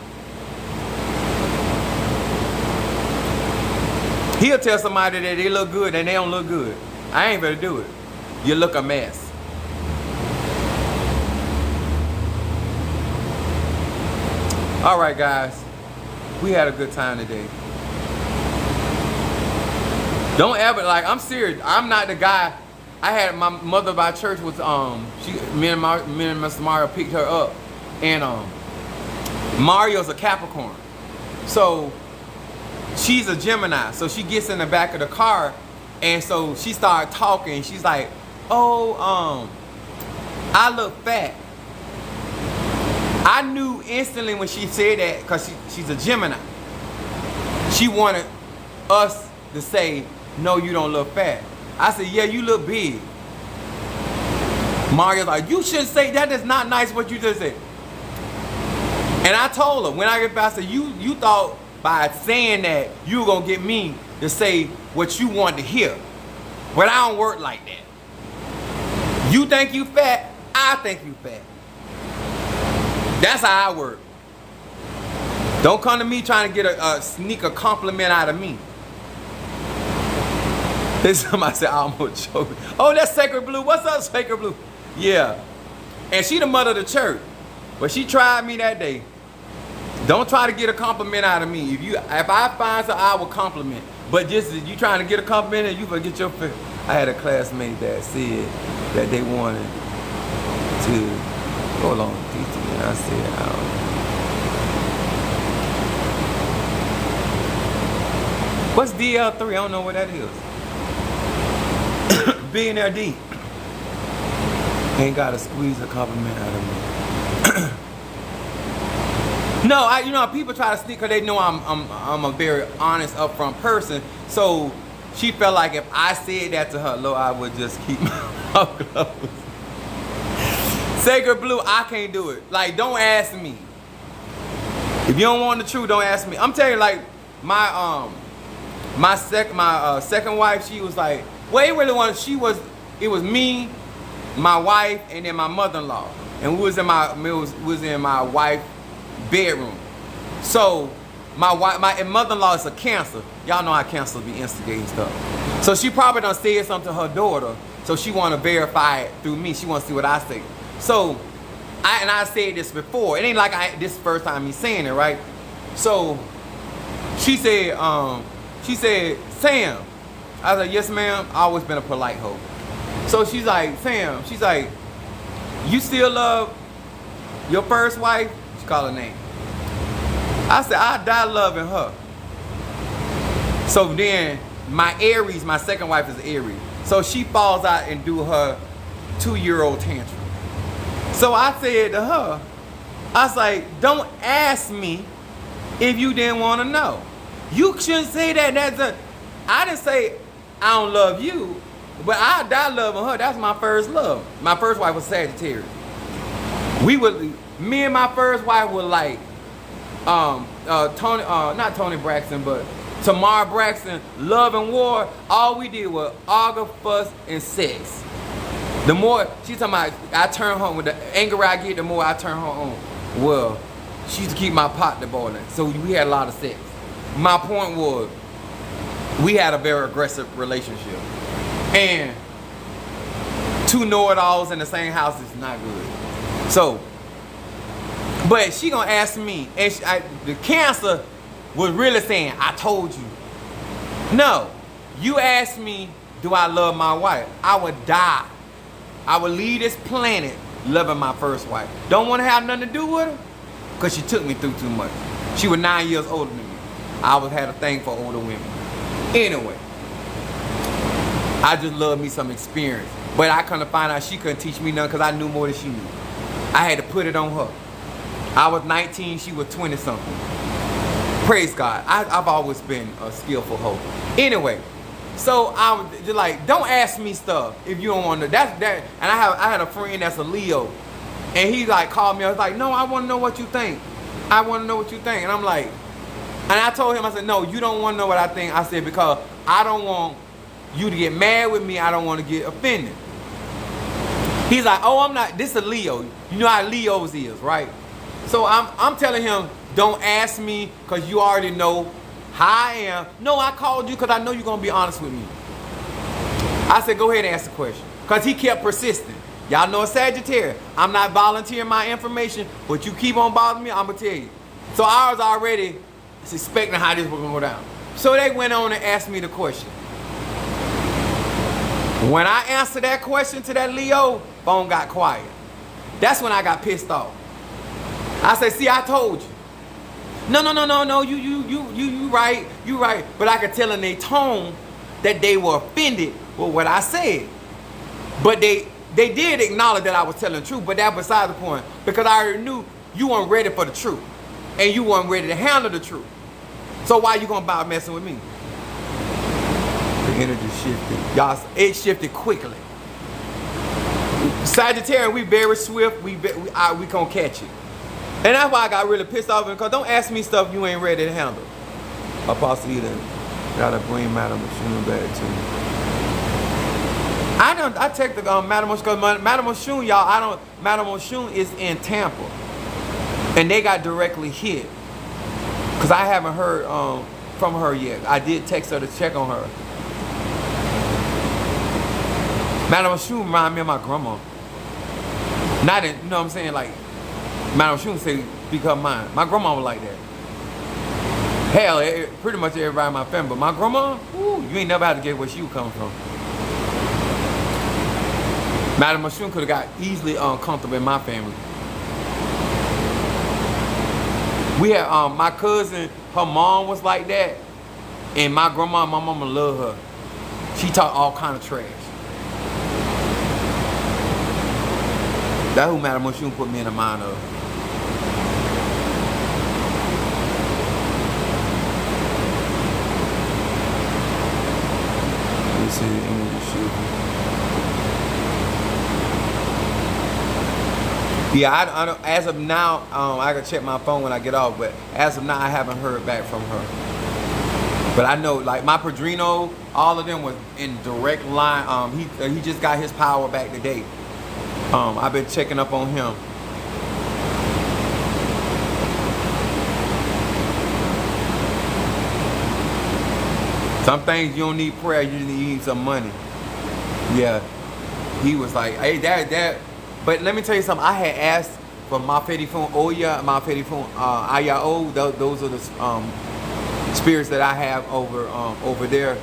A: He'll tell somebody that they look good and they don't look good. I ain't gonna do it. You look a mess. All right, guys. We had a good time today. Don't ever, like, I'm serious. I'm not the guy. I had my mother by church was, me and Mr. Mario picked her up. And Mario's a Capricorn. So she's a Gemini, so she gets in the back of the car, and so she started talking. She's like, oh, I look fat. I knew instantly when she said that, because she's a Gemini. She wanted us to say, no, you don't look fat. I said, yeah, you look big. Mario's like, you shouldn't say that. That's not nice what you just said. And I told her, when I get back, I said, you thought by saying that you were gonna get me to say what you wanted to hear. But I don't work like that. You think you fat, I think you fat. That's how I work. Don't come to me trying to get sneak a compliment out of me. Then somebody said, I almost choked. Oh, that's Sacred Blue. What's up, Sacred Blue? Yeah. And she the mother of the church. But she tried me that day. Don't try to get a compliment out of me. If I find something, I will compliment. But just you trying to get a compliment and you forget your face. I had a classmate that said that they wanted to hold on, DT, and I said, what's DL3? I don't know what that is. Billionaire D. Ain't gotta squeeze a compliment out of me. No, you know, people try to sneak because they know I'm a very honest, upfront person. So she felt like if I said that to her, Lord, I would just keep my mouth closed. Sacred Blue, I can't do it. Like, don't ask me. If you don't want the truth, don't ask me. I'm telling you, like, my second wife, she was like, well, it really was. It was me, my wife, and then my mother-in-law, and we was in my wife's bedroom. So my mother-in-law is a Cancer. Y'all know how Cancer be instigating stuff. So she probably done said something to her daughter, so she want to verify it through me. She want to see what I say. So I said this before. It ain't like this is the first time me saying it, right? So she said, Sam. I was like, yes, ma'am. I always been a polite hoe. So she's like, Sam. She's like, you still love your first wife? She called her name. I said, I die loving her. So then my Aries, my second wife is Aries. So she falls out and do her 2-year-old tantrum. So I said to her, I was like, don't ask me if you didn't want to know. You shouldn't say that. I didn't say I don't love you, but I die loving her. That's my first love. My first wife was Sagittarius. Me and my first wife were like, not Tony Braxton, but Tamar Braxton, love and war. All we did was argue, fuss, and sex. The more she's talking about, I turn her on. With the anger I get, the more I turn her on. Well, she used to keep my partner boiling, so we had a lot of sex. My point was, we had a very aggressive relationship, and two know-it-alls in the same house is not good. So, but she gonna ask me, and the Cancer was really saying, I told you. No, you asked me, do I love my wife? I would die. I would leave this planet loving my first wife. Don't want to have nothing to do with her, because she took me through too much. She was 9 years older than me. I always had a thing for older women. Anyway, I just love me some experience. But I couldn't find out she couldn't teach me nothing because I knew more than she knew. I had to put it on her. I was 19, she was 20 something. Praise God. I've always been a skillful hoe. Anyway, so I was just like, don't ask me stuff if you don't want to. That. And I had a friend that's a Leo, and he like called me. I was like, no, I want to know what you think. I want to know what you think. And I'm like, and I told him, I said, no, you don't want to know what I think. I said, because I don't want you to get mad with me. I don't want to get offended. He's like, oh, I'm not. This is a Leo. You know how Leo's is, right? So I'm telling him, don't ask me because you already know how I am. No, I called you because I know you're going to be honest with me. I said, go ahead and ask the question. Because he kept persisting. Y'all know a Sagittarius. I'm not volunteering my information, but you keep on bothering me, I'm going to tell you. So I was already suspecting how this was going to go down. So they went on and asked me the question. When I answered that question to that Leo, phone got quiet. That's when I got pissed off. I said, see, I told you. No, you right. But I could tell in their tone that they were offended with what I said. But they did acknowledge that I was telling the truth, but that beside the point. Because I already knew you weren't ready for the truth. And you weren't ready to handle the truth. So why you gonna bother messing with me? The energy shifted. Y'all, it shifted quickly. Sagittarius, we very swift, we gonna catch it. And that's why I got really pissed off, because don't ask me stuff you ain't ready to handle. Apostle Eden gotta bring Madam Oshun back too. I checked the Madam Oshun, because Madam Oshun, y'all, Madam Oshun is in Tampa. And they got directly hit. Because I haven't heard from her yet. I did text her to check on her. Madam Shum remind me of my grandma. Not in, you know what I'm saying? Like, Madam Shum say, become mine. My grandma was like that. Hell, pretty much everybody in my family. But my grandma, ooh, you ain't never had to get where she was coming from. Madam Shum could have got easily uncomfortable in my family. We had my cousin, her mom was like that, and my grandma and my mama loved her. She talked all kind of trash. That's who Madam Shum put me in the mind of. This is English. Yeah, I don't, as of now, I can check my phone when I get off, but as of now, I haven't heard back from her. But I know, like, my Padrino, all of them was in direct line. He just got his power back today. I've been checking up on him. Some things you don't need prayer, you need some money. Yeah, he was like, hey, that. But let me tell you something. I had asked for Mafedifun Oya, Mafedifun Ayao. Those are the spirits that I have over there.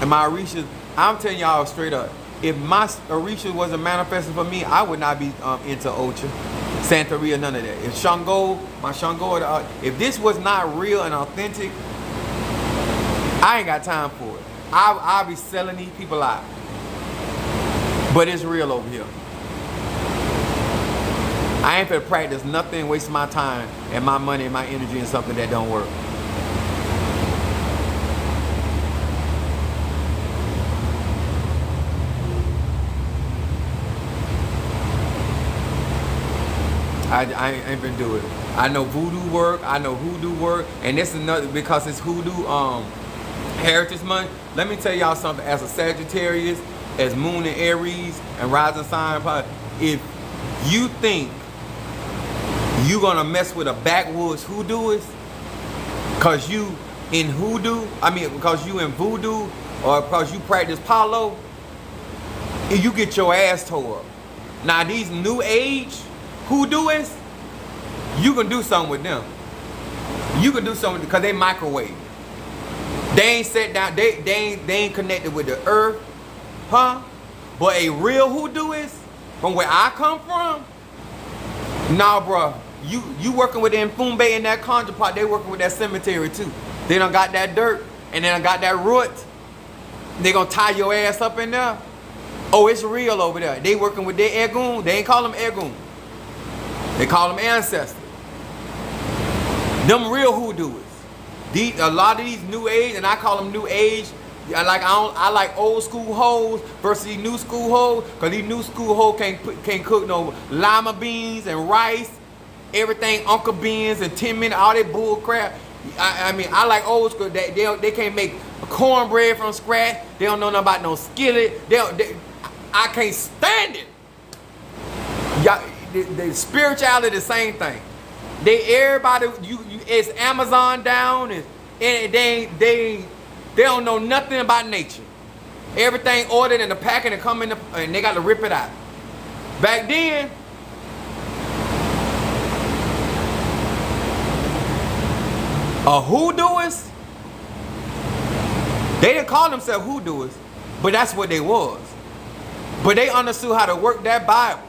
A: And my Orisha, I'm telling y'all straight up, if my Orisha wasn't manifesting for me, I would not be into Ocha, Santeria, none of that. If Shango, my Shango, if this was not real and authentic, I ain't got time for it. I'll be selling these people out. But it's real over here. I ain't finna practice nothing, waste my time and my money and my energy in something that don't work. I ain't been do it. I know voodoo work, I know hoodoo work, and this is another, because it's hoodoo Heritage Month. Let me tell y'all something, as a Sagittarius, as Moon in Aries and rising sign, if you think you gonna mess with a backwoods hoodooist cause you in hoodoo, because you in voodoo, or because you practice palo, you get your ass tore up. Now these new age hoodooists, you can do something with them. You can do something because they microwave. They ain't set down, they ain't connected with the earth, huh? But a real hoodooist, from where I come from, nah, bro. You working with the Mfumbe and that conjure pot, they working with that cemetery too. They done got that dirt and they done got that root. They gonna tie your ass up in there. Oh, it's real over there. They working with their Egun. They ain't call them Egun. They call them ancestors. Them real hoodooists. A lot of these new age, and I call them new age. I like old school hoes versus these new school hoes, because these new school hoes can't cook no lima beans and rice, everything Uncle Beans and 10 minutes, all that bull crap. I like old school. They can't make cornbread from scratch. They don't know nothing about no skillet. I can't stand it. Y'all, the spirituality the same thing. Everybody, it's Amazon down, and they don't know nothing about nature. Everything ordered in the packet and come in and they got to rip it out. Back then, a hoodooist, they didn't call themselves hoodooists, but that's what they was. But they understood how to work that Bible.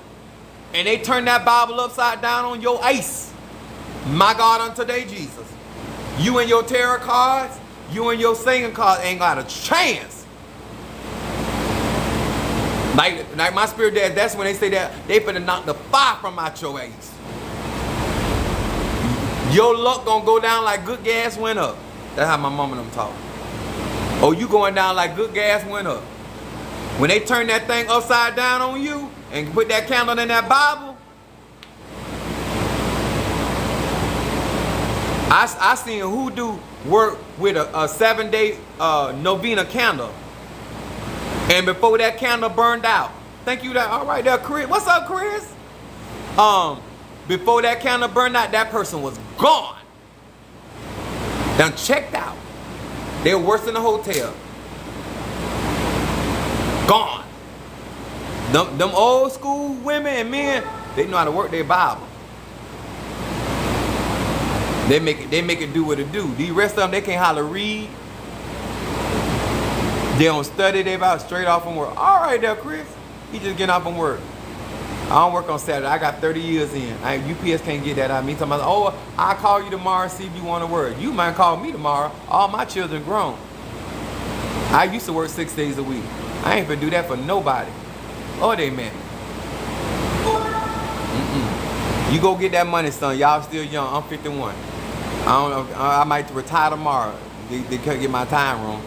A: And they turned that Bible upside down on your ice. My God, on today, Jesus. You and your tarot cards, you and your singing cards ain't got a chance. Like my spirit dad, that's when they say that they finna knock the fire from out your ass. Your luck gonna go down like good gas went up. That's how my mom and them talk. Oh, you going down like good gas went up. When they turn that thing upside down on you and put that candle in that Bible, I seen hoodoo work with a 7-day novena candle. And before that candle burned out, thank you, all right there, Chris. What's up, Chris? Before that candle burned out, that person was gone. Done checked out. They were worse than the hotel. Gone. Them old school women and men, they know how to work their Bible. They make it do what it do. The rest of them, they can't hardly read. They don't study. They about straight off from work. All right there, Chris. He just getting off from work. I don't work on Saturday. I got 30 years in. UPS can't get that out of me. Talking about, oh, I'll call you tomorrow and see if you want to work. You might call me tomorrow. All my children grown. I used to work 6 days a week. I ain't gonna do that for nobody. Oh, they man. You go get that money, son. Y'all still young. I'm 51. I don't know. I might retire tomorrow. They can't get my time wrong.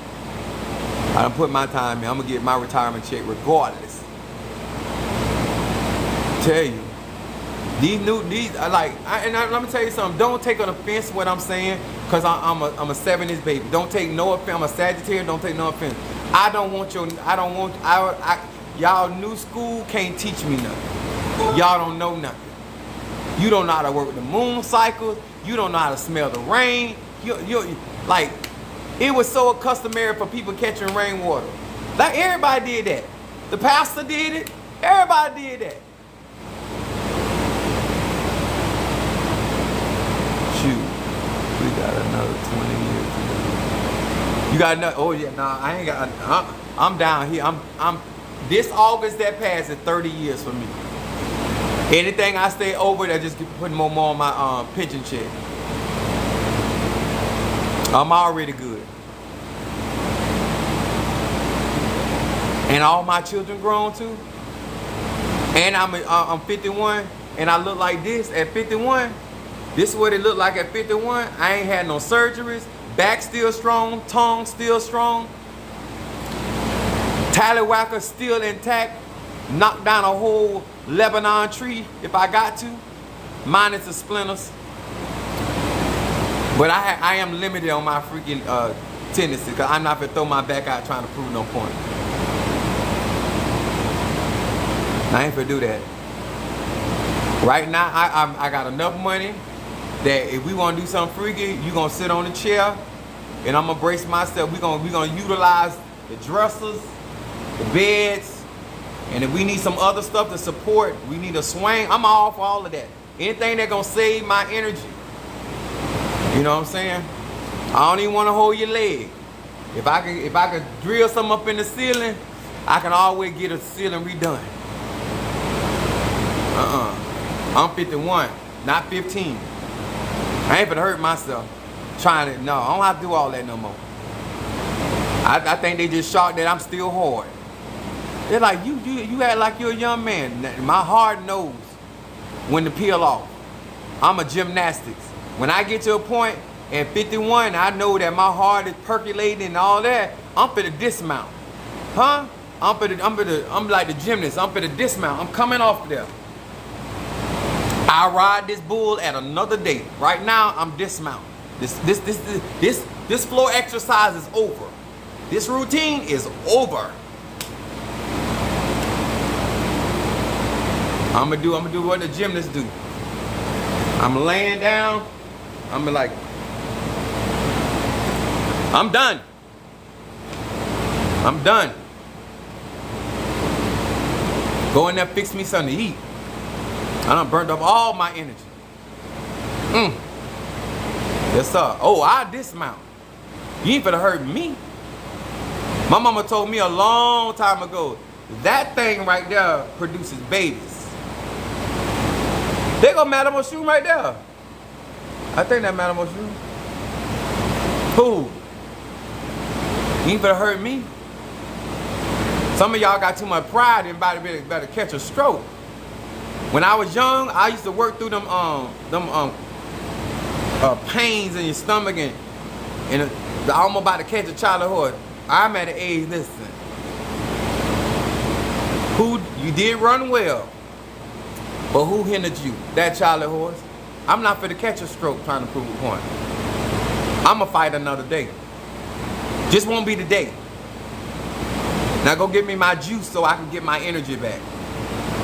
A: I done put my time in. I'm gonna get my retirement check regardless. Tell you, let me tell you something. Don't take an offense to what I'm saying, cause I'm a 70s baby. Don't take no offense. I'm a Sagittarius. Don't take no offense. Y'all new school can't teach me nothing. Y'all don't know nothing. You don't know how to work with the moon cycles. You don't know how to smell the rain. Like, it was so customary for people catching rainwater. Like, everybody did that. The pastor did it. Everybody did that. Shoot, we got another 20 years to go. You got another? Oh yeah, nah, I ain't got. I'm down here. I'm. This August that passed is 30 years for me. Anything I stay over, that just putting more on my pension check. I'm already good. And all my children grown too. And I'm 51, and I look like this at 51. This is what it looked like at 51. I ain't had no surgeries. Back still strong. Tongue still strong. Tallywhacker still intact. Knocked down a whole Lebanon tree if I got to. Minus the splinters. But I am limited on my freaking tendency, because I'm not going to throw my back out trying to prove no point. I ain't going to do that. Right now, I got enough money that if we want to do something freaky, you gonna sit on the chair, and I'm gonna brace myself. We gonna utilize the dressers, the beds, and if we need some other stuff to support, we need a swing. I'm all for all of that. Anything that gonna save my energy. You know what I'm saying? I don't even want to hold your leg. If I could drill something up in the ceiling, I can always get a ceiling redone. I'm 51, not 15. I ain't gonna hurt myself trying to. No, I don't have to do all that no more. I think they just shocked that I'm still hard. They're like, you act like you're a young man. My heart knows when to peel off. I'm a gymnastics. When I get to a point at 51, I know that my heart is percolating and all that. I'm finna dismount, huh? I'm like the gymnast. I'm finna dismount. I'm coming off there. I ride this bull at another day. Right now, I'm dismounting. This floor exercise is over. This routine is over. I'm gonna do what the gymnasts do. I'm laying down. I'm like, I'm done. I'm done. Go in there, fix me something to eat. I done burnt up all my energy. Yes, sir. Oh, I dismount. You ain't finna hurt me. My mama told me a long time ago, that thing right there produces babies. There go Madame Oshun right there. I think that Madame Oshun. Who? You ain't finna hurt me. Some of y'all got too much pride and better catch a stroke. When I was young, I used to work through them pains in your stomach and I'm almost about to catch a child horse. I'm at an age, listen. You did run well, but who hindered you? That child horse? I'm not finna catch a stroke trying to prove a point. I'ma fight another day. Just won't be the day. Now go get me my juice so I can get my energy back.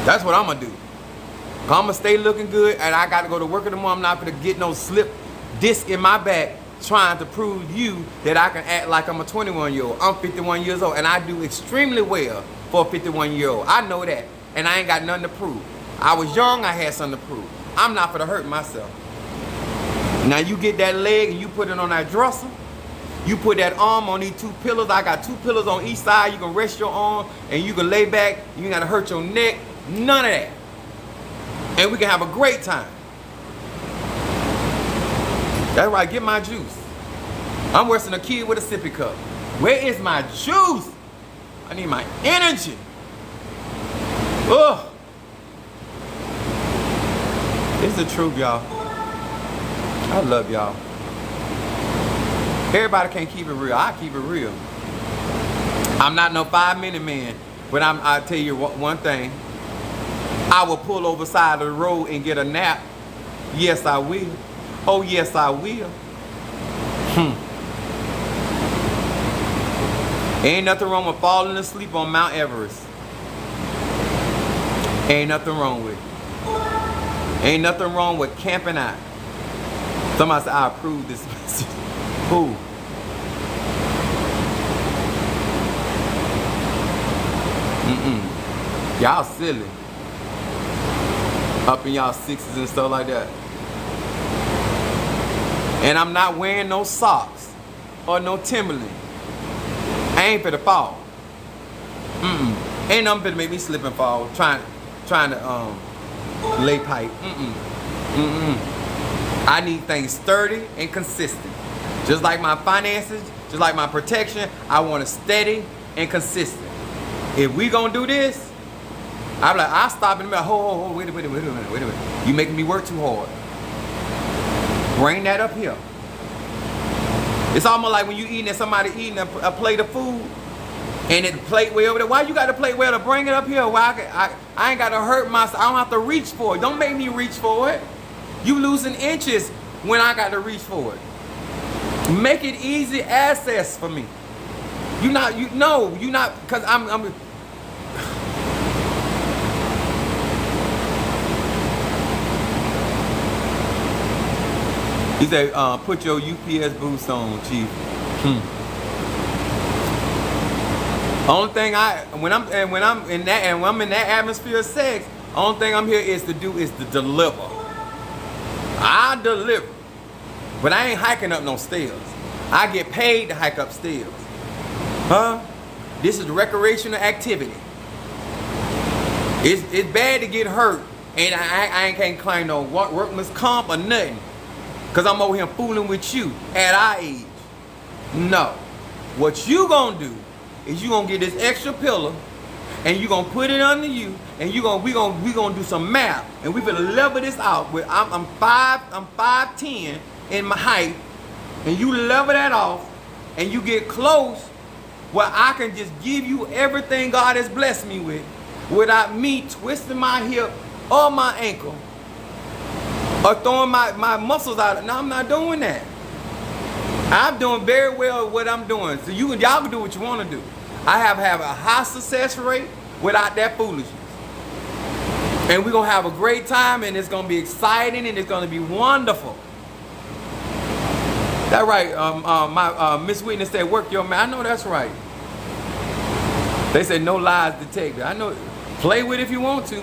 A: That's what I'm gonna do. I'm gonna stay looking good, and I gotta go to work in the morning. I'm not gonna get no slip disc in my back trying to prove you that I can act like I'm a 21-year-old. I'm 51 years old, and I do extremely well for a 51-year-old. I know that. And I ain't got nothing to prove. I was young, I had something to prove. I'm not for to hurt myself. Now you get that leg and you put it on that dresser. You put that arm on these 2 pillows. I got 2 pillows on each side. You can rest your arm and you can lay back. You ain't gotta hurt your neck. None of that. And we can have a great time. That's right, get my juice. I'm worse than a kid with a sippy cup. Where is my juice? I need my energy. Ugh. It's the truth, y'all. I love y'all. Everybody can't keep it real. I keep it real. I'm not no 5-minute man, but I'll tell you one thing. I will pull over side of the road and get a nap. Yes, I will. Oh, yes, I will. Ain't nothing wrong with falling asleep on Mount Everest. Ain't nothing wrong with it. Ain't nothing wrong with camping out. Somebody said, I approve this message. Who? Y'all silly. Up in y'all 60s and stuff like that. And I'm not wearing no socks or no Timberland. I ain't finna fall. Ain't nothing finna make me slip and fall. Trying to lay pipe. I need things sturdy and consistent. Just like my finances, just like my protection, I want it steady and consistent. If we gonna do this, I'm like, I'll stop in the middle. Hold, wait a minute. You making me work too hard. Bring that up here. It's almost like when you eating and somebody eating a plate of food and the plate way over there. Why you got the plate way to bring it up here? Why I ain't got to hurt myself. I don't have to reach for it. Don't make me reach for it. You losing inches when I got to reach for it. Make it easy access for me. You not, because I'm He said, put your UPS boots on, Chief. Only thing when I'm in that atmosphere of sex, only thing I'm here is to do is to deliver. I deliver. But I ain't hiking up no stairs. I get paid to hike up stairs. Huh? This is recreational activity. It's bad to get hurt, and I can't claim no workman's comp or nothing. Because I'm over here fooling with you at our age. No. What you gonna do is you gonna get this extra pillow and you gonna put it under you and we gonna do some math and we gonna level this out. With I'm 5'10" in my height, and you level that off and you get close where I can just give you everything God has blessed me with without me twisting my hip or my ankle or throwing my muscles out. No, I'm not doing that. I'm doing very well at what I'm doing. So y'all can do what you want to do. I have a high success rate without that foolishness. And we're going to have a great time, and it's going to be exciting, and it's going to be wonderful. That right, my Miss Whitney said, work your man. I know that's right. They said no lies detected. I know, play with it if you want to.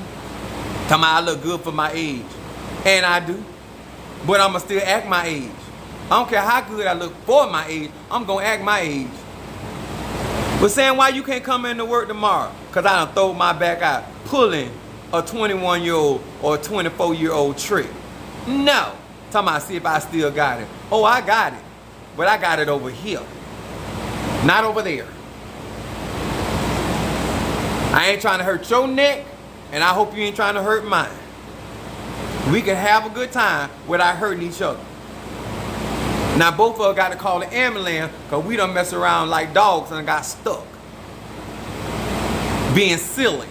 A: Tell me I look good for my age. And I do. But I'm going to still act my age. I don't care how good I look for my age, I'm going to act my age. But saying why you can't come into work tomorrow? Because I done throw my back out pulling a 21-year-old or a 24-year-old trick. No. Talking about see if I still got it. Oh, I got it. But I got it over here. Not over there. I ain't trying to hurt your neck, and I hope you ain't trying to hurt mine. We can have a good time without hurting each other. Now both of us got to call the ambulance because we done mess around like dogs and got stuck. Being silly.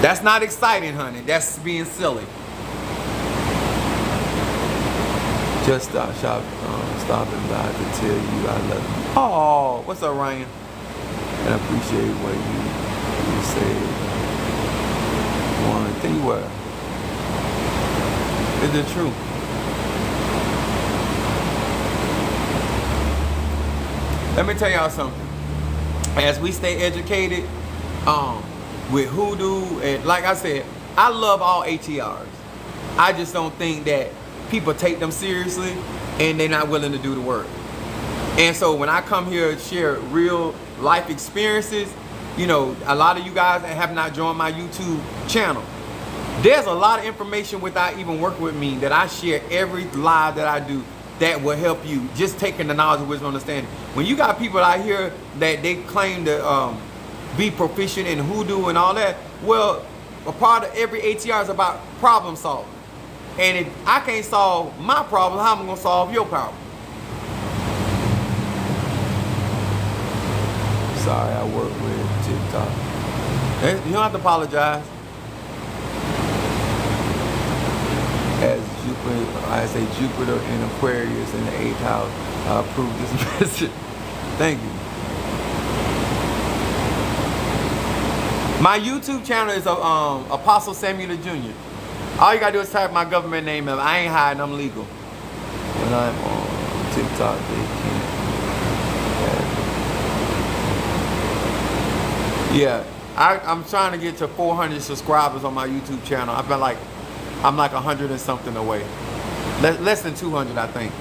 A: That's not exciting, honey. That's being silly. Just stopping by to tell you I love you. Oh, what's up, Ryan? And I appreciate what you said. Tell you what, is it true? Let me tell y'all something. as we stay educated with hoodoo, and like I said, I love all ATRs. I just don't think that people take them seriously and they're not willing to do the work. And so when I come here and share real life experiences, you know, a lot of you guys that have not joined my YouTube channel, there's a lot of information without even working with me that I share every live that I do that will help you just taking the knowledge of wisdom understanding. When you got people out here that they claim to be proficient in hoodoo and all that, well, a part of every ATR is about problem solving. And if I can't solve my problem, how am I gonna solve your problem? Sorry, I work with TikTok. You don't have to apologize. As Jupiter, I say Jupiter in Aquarius in the 8th house, I approve this message. Thank you. My YouTube channel is Apostle Samuel Jr. All you gotta do is type my government name in. I ain't hiding, I'm legal. When I'm on TikTok, they can't. Yeah, I'm trying to get to 400 subscribers on my YouTube channel. I've been like, I'm like 100 and something away. Less than 200, I think.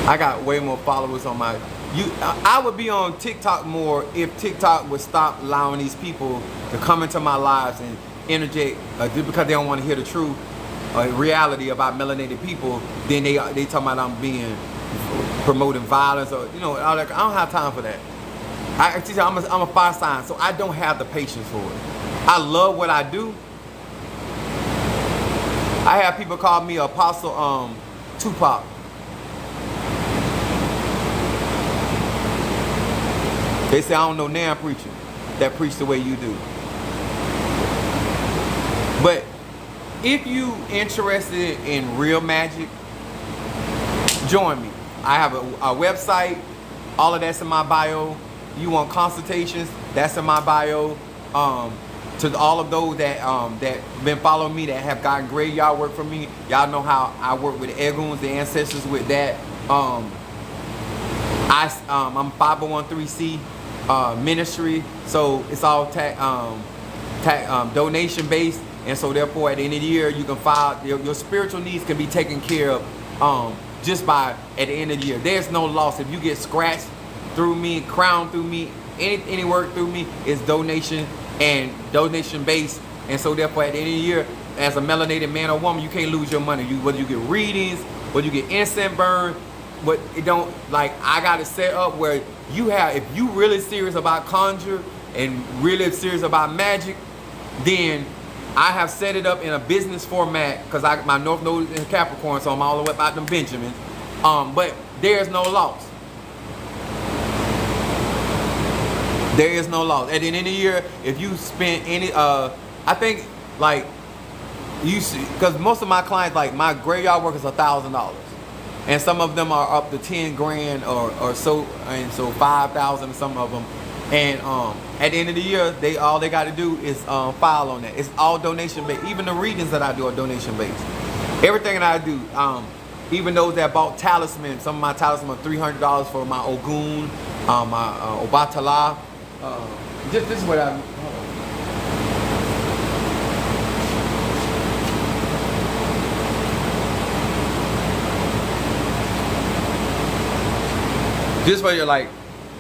A: I got way more followers on my I would be on TikTok more if TikTok would stop allowing these people to come into my lives and interject just because they don't want to hear the truth reality about melanated people. Then they talking about I'm being promoting violence or all that. I don't have time for that. I'm a fire sign, so I don't have the patience for it. I love what I do. I have people call me Apostle Tupac. They say I don't know now preaching that preach the way you do. But if you interested in real magic, join me. I have a website. All of that's in my bio. You want consultations? That's in my bio. To all of those that been following me, that have gotten graveyard work from me, y'all know how I work with Eguns, the ancestors with that. I'm 501c ministry, so it's all donation based, and so therefore at the end of the year you can file your spiritual needs can be taken care of just by at the end of the year. There's no loss if you get scratched through me, crowned through me, any work through me is donation and donation based, and so therefore at the end of the year, as a melanated man or woman, you can't lose your money. Whether you get readings, whether you get incense burn, but it don't, like, I got it set up where you have, if you really serious about conjure and really serious about magic, then I have set it up in a business format because my North Node is in Capricorn, so I'm all the way up out them Benjamins. But there's no loss. There is no loss. At the end of the year, if you spend any, I think, like, you see, because most of my clients, like, my graveyard work is $1,000. And some of them are up to 10 grand or so, and so 5,000 some of them. And at the end of the year, all they got to do is file on that. It's all donation based. Even the readings that I do are donation based. Everything that I do, even those that bought talisman, some of my talisman are $300 for my Ogun, my Obatala. This is what I. This way you're like,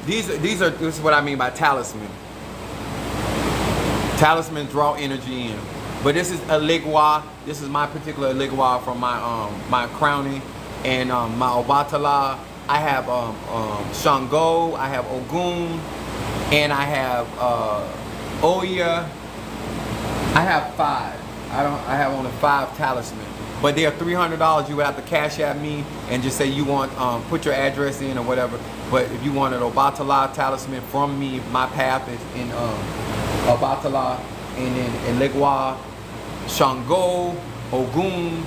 A: this is what I mean by talisman. Talisman draw energy in. But this is a ligwa. This is my particular ligwa from my my crowning and my Obatala. I have Shango, I have Ogun, and I have Oya. I have 5. I have only 5 talismans. But they are $300. You would have to cash at me and just say you want, put your address in or whatever. But if you want an Obatala talisman from me, my path is in Obatala, and then Elegua, Shango, Ogun.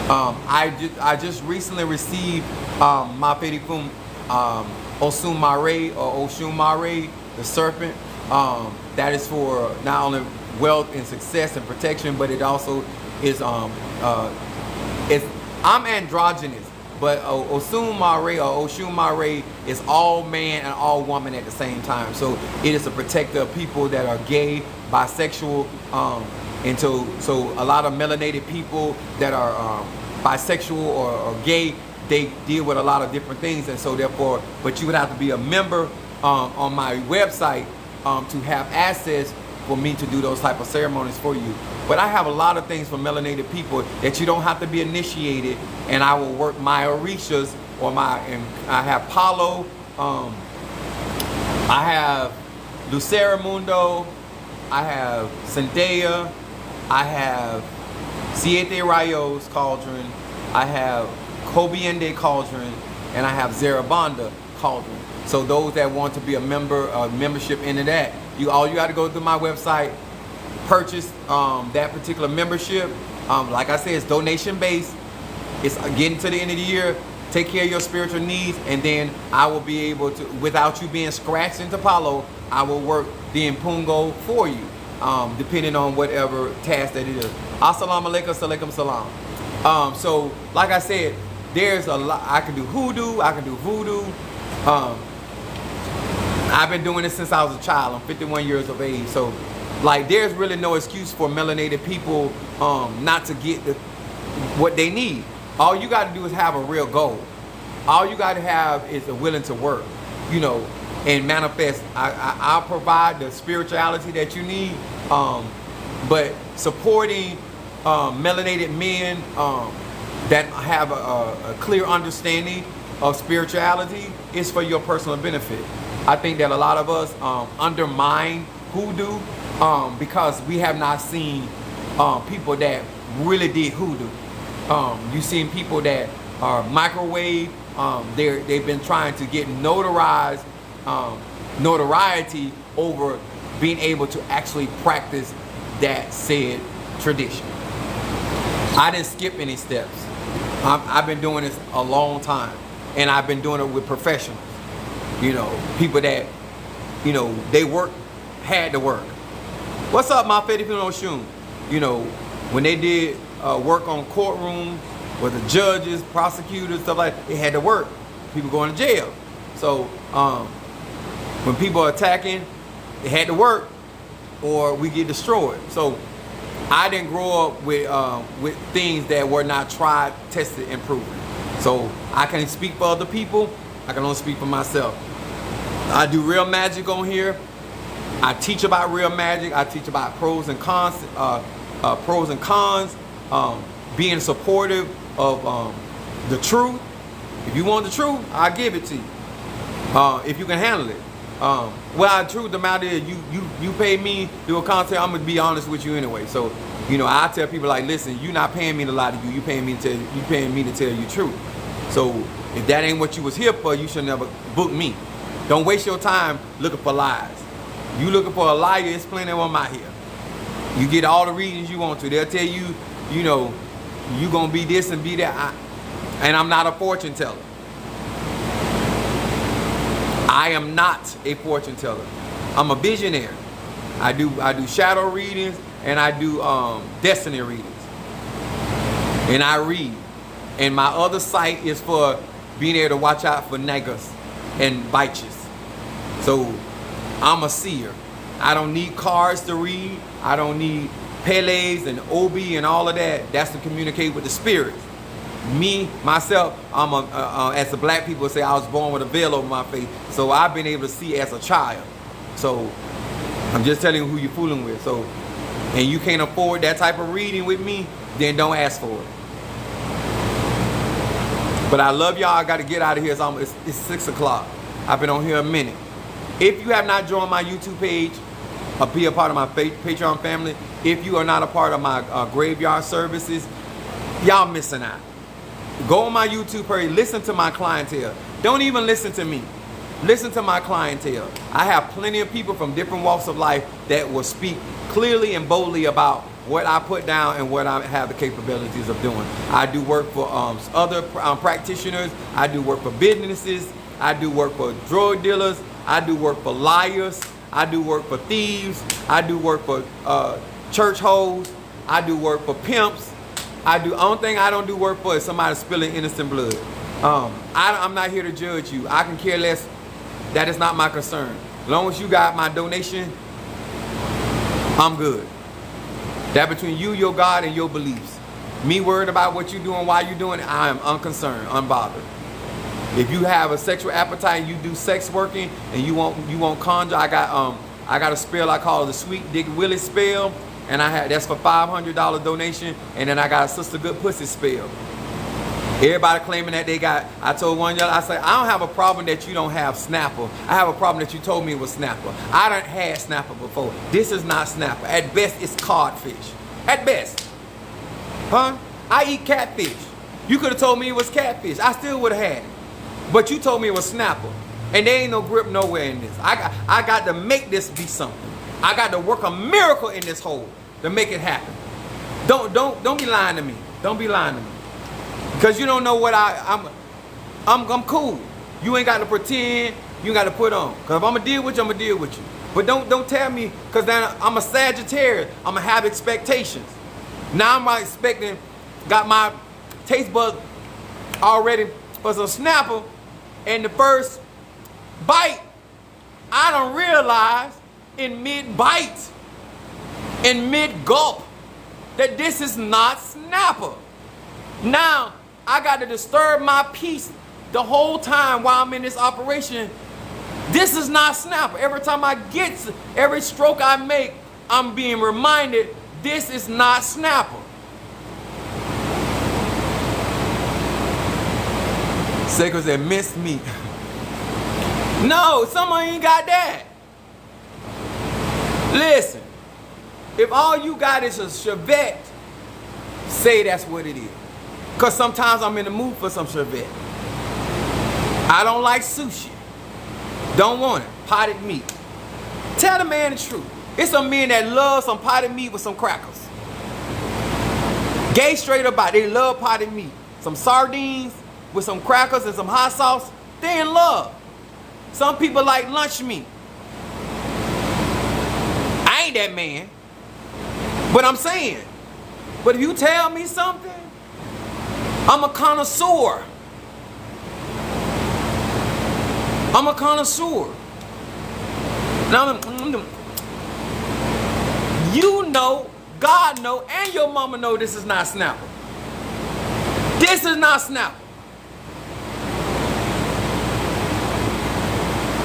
A: I just recently received Ma Perifum Osun Mare or Oshun Mare, the serpent. That is for not only wealth and success and protection, but it also is I'm androgynous. but Osun Mare or Oshun Mare is all man and all woman at the same time. So it is a protector of people that are gay, bisexual, and so a lot of melanated people that are bisexual or gay, they deal with a lot of different things, and so therefore, but you would have to be a member on my website to have access for me to do those type of ceremonies for you. But I have a lot of things for melanated people that you don't have to be initiated, and I will work my orishas or and I have Palo, I have Luceramundo, I have Zendaya, I have Siete Rayos Cauldron, I have Kobiende Cauldron, and I have Zarabanda Cauldron. So those that want to be a membership into that, all you got to go through my website, purchase that particular membership. Like I said, it's donation based. It's getting to the end of the year. Take care of your spiritual needs, and then I will be able to, without you being scratched into Palo, I will work the Impungo for you, depending on whatever task that it is. Assalamu alaikum, salaikum salam. So, like I said, there's a lot. I can do hoodoo, I can do voodoo. I've been doing this since I was a child. I'm 51 years of age. So, like, there's really no excuse for melanated people not to get what they need. All you got to do is have a real goal. All you got to have is a willing to work, you know, and manifest. I'll provide the spirituality that you need, but supporting melanated men that have a clear understanding of spirituality is for your personal benefit. I think that a lot of us undermine hoodoo because we have not seen people that really did hoodoo. You've seen people that are microwave. They've been trying to get notoriety over being able to actually practice that said tradition. I didn't skip any steps. I've been doing this a long time, and I've been doing it with professionals. You know, people that, you know, they had to work. What's up, my Filipino Oshun? You know, when they did work on courtrooms with the judges, prosecutors, stuff like that, they had to work. People going to jail. So when people are attacking, they had to work or we get destroyed. So I didn't grow up with things that were not tried, tested, and proven. So I can't speak for other people. I can only speak for myself. I do real magic on here. I teach about real magic. I teach about pros and cons. Being supportive of the truth. If you want the truth, I'll give it to you. If you can handle it. Well, the truth of the matter is, you pay me to do a content, I'm gonna be honest with you anyway. So, you know, I tell people like, listen, you're not paying me to lie to you. You paying me to tell you the truth. So if that ain't what you was here for, you should never book me. Don't waste your time looking for lies. You looking for a liar, it's plenty of them out here. You get all the reasons you want to. They'll tell you, you know, you gonna be this and be that. And I'm not a fortune teller. I am not a fortune teller. I'm a visionary. I do shadow readings and I do destiny readings. And I read. And my other site is for being able to watch out for niggas and bitches. So I'm a seer. I don't need cards to read. I don't need Pele's and Obi and all of that. That's to communicate with the spirits. Me, myself, as the black people say, I was born with a veil over my face. So I've been able to see as a child. So I'm just telling you who you're fooling with. So, and you can't afford that type of reading with me, then don't ask for it. But I love y'all. I got to get out of here. It's 6 o'clock. I've been on here a minute. If you have not joined my YouTube page, be a part of my Patreon family. If you are not a part of my graveyard services, y'all missing out. Go on my YouTube page. Listen to my clientele. Don't even listen to me. Listen to my clientele. I have plenty of people from different walks of life that will speak clearly and boldly about what I put down and what I have the capabilities of doing. I do work for other practitioners. I do work for businesses. I do work for drug dealers. I do work for liars. I do work for thieves. I do work for church hoes. I do work for pimps. The only thing I don't do work for is somebody spilling innocent blood. I'm not here to judge you. I can care less. That is not my concern. As long as you got my donation, I'm good. That between you, your God, and your beliefs. Me worried about what you're doing, why you're doing it, I am unconcerned, unbothered. If you have a sexual appetite and you do sex working and you won't conjure, I got a spell I call the Sweet Dick Willie spell, and that's for $500 donation, and then I got a Sister Good Pussy spell. Everybody claiming that they got, I told one y'all, I said, I don't have a problem that you don't have Snapper. I have a problem that you told me it was Snapper. I done had Snapper before. This is not Snapper. At best, it's codfish. At best. Huh? I eat catfish. You could have told me it was catfish. I still would have had it. But you told me it was Snapper. And there ain't no grip nowhere in this. I got to make this be something. I got to work a miracle in this hole to make it happen. Don't be lying to me. Don't be lying to me. Because you don't know what I'm cool. You ain't got to pretend, you ain't got to put on. Because if I'm going to deal with you, I'm going to deal with you. But don't tell me, because then I'm a Sagittarius. I'm going to have expectations. Now I'm expecting, got my taste buds already for some Snapper. And the first bite, I don't realize in mid-bite, in mid-gulp, that this is not Snapper. Now, I got to disturb my peace the whole time while I'm in this operation. This is not Snapper. Every time I get, every stroke I make, I'm being reminded this is not Snapper. Seco said, missed me. No, someone ain't got that. Listen, if all you got is a Chevette, say that's what it is. Because sometimes I'm in the mood for some Chevette. I don't like sushi. Don't want it. Potted meat. Tell the man the truth. It's some men that love some potted meat with some crackers. Gay straight about it. They love potted meat. Some sardines with some crackers and some hot sauce. They in love. Some people like lunch meat. I ain't that man. But I'm saying. But if you tell me something, I'm a connoisseur. I'm a connoisseur. Now, you know, God know, and your mama know this is not Snapper. This is not Snapper.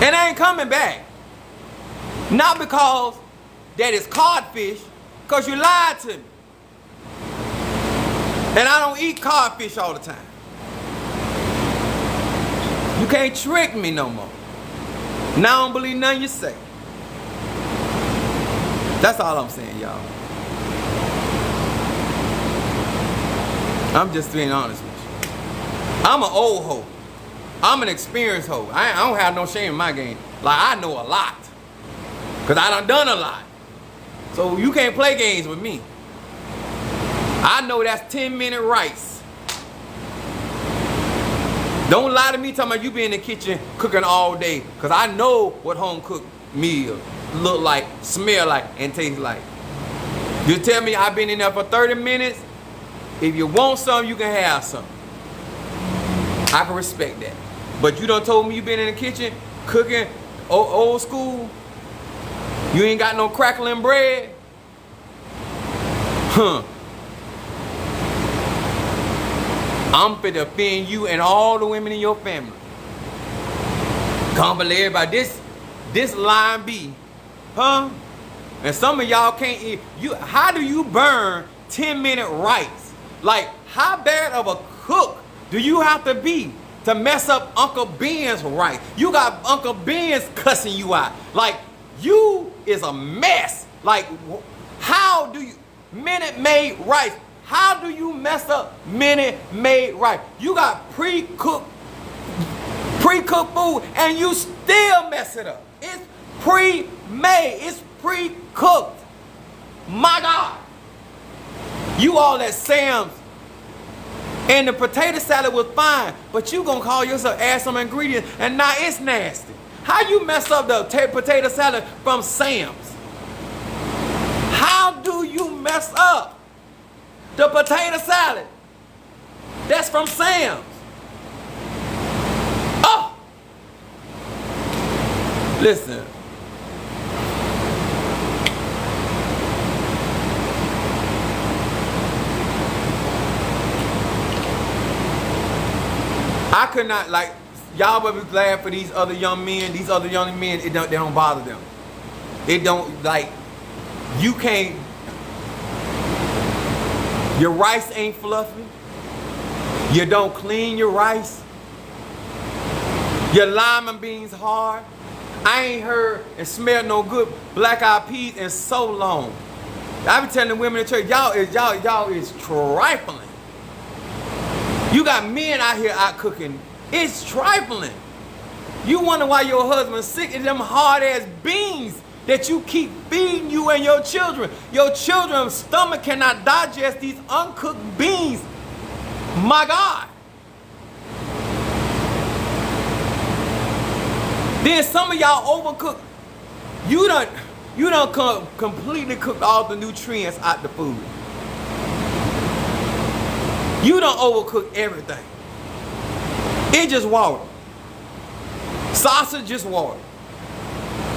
A: And I ain't coming back. Not because that is codfish, because you lied to me. And I don't eat codfish all the time. You can't trick me no more. Now I don't believe nothing you say. That's all I'm saying, y'all. I'm just being honest with you. I'm an old hoe. I'm an experienced hoe. I don't have no shame in my game. Like, I know a lot. Because I done a lot. So you can't play games with me. I know that's 10-minute rice. Don't lie to me talking about you be in the kitchen cooking all day. Because I know what home cooked meal look like, smell like, and taste like. You tell me I've been in there for 30 minutes. If you want something, you can have something. I can respect that. But you done told me you been in the kitchen cooking old school. You ain't got no crackling bread. Huh. I'm finna offend you and all the women in your family. Can't believe everybody. This line B, huh? And some of y'all can't eat. How do you burn 10-minute rice? Like, how bad of a cook do you have to be to mess up Uncle Ben's rice? You got Uncle Ben's cussing you out. Like, you is a mess. Like, how do you, Minute Maid rice, how do you mess up Minute Maid rice? You got pre-cooked food and you still mess it up. It's pre-made, it's pre-cooked. My God. You all at Sam's and the potato salad was fine, but you gonna call yourself, add some ingredients, and now it's nasty. How you mess up the potato salad from Sam's? How do you mess up the potato salad that's from Sam's? Listen. I could not, like, y'all would be glad for these other young men. These other young men, they don't bother them. It don't, like, you can't, your rice ain't fluffy. You don't clean your rice. Your lima beans hard. I ain't heard and smelled no good black-eyed peas in so long. I be telling the women in church, y'all is trifling. You got men out here out cooking. It's trifling. You wonder why your husband's sick of them hard-ass beans that you keep feeding you and your children. Your children's stomach cannot digest these uncooked beans. My God. Then some of y'all overcook. You done completely cooked all the nutrients out the food. You done overcook everything. It just water. Sausage, just water.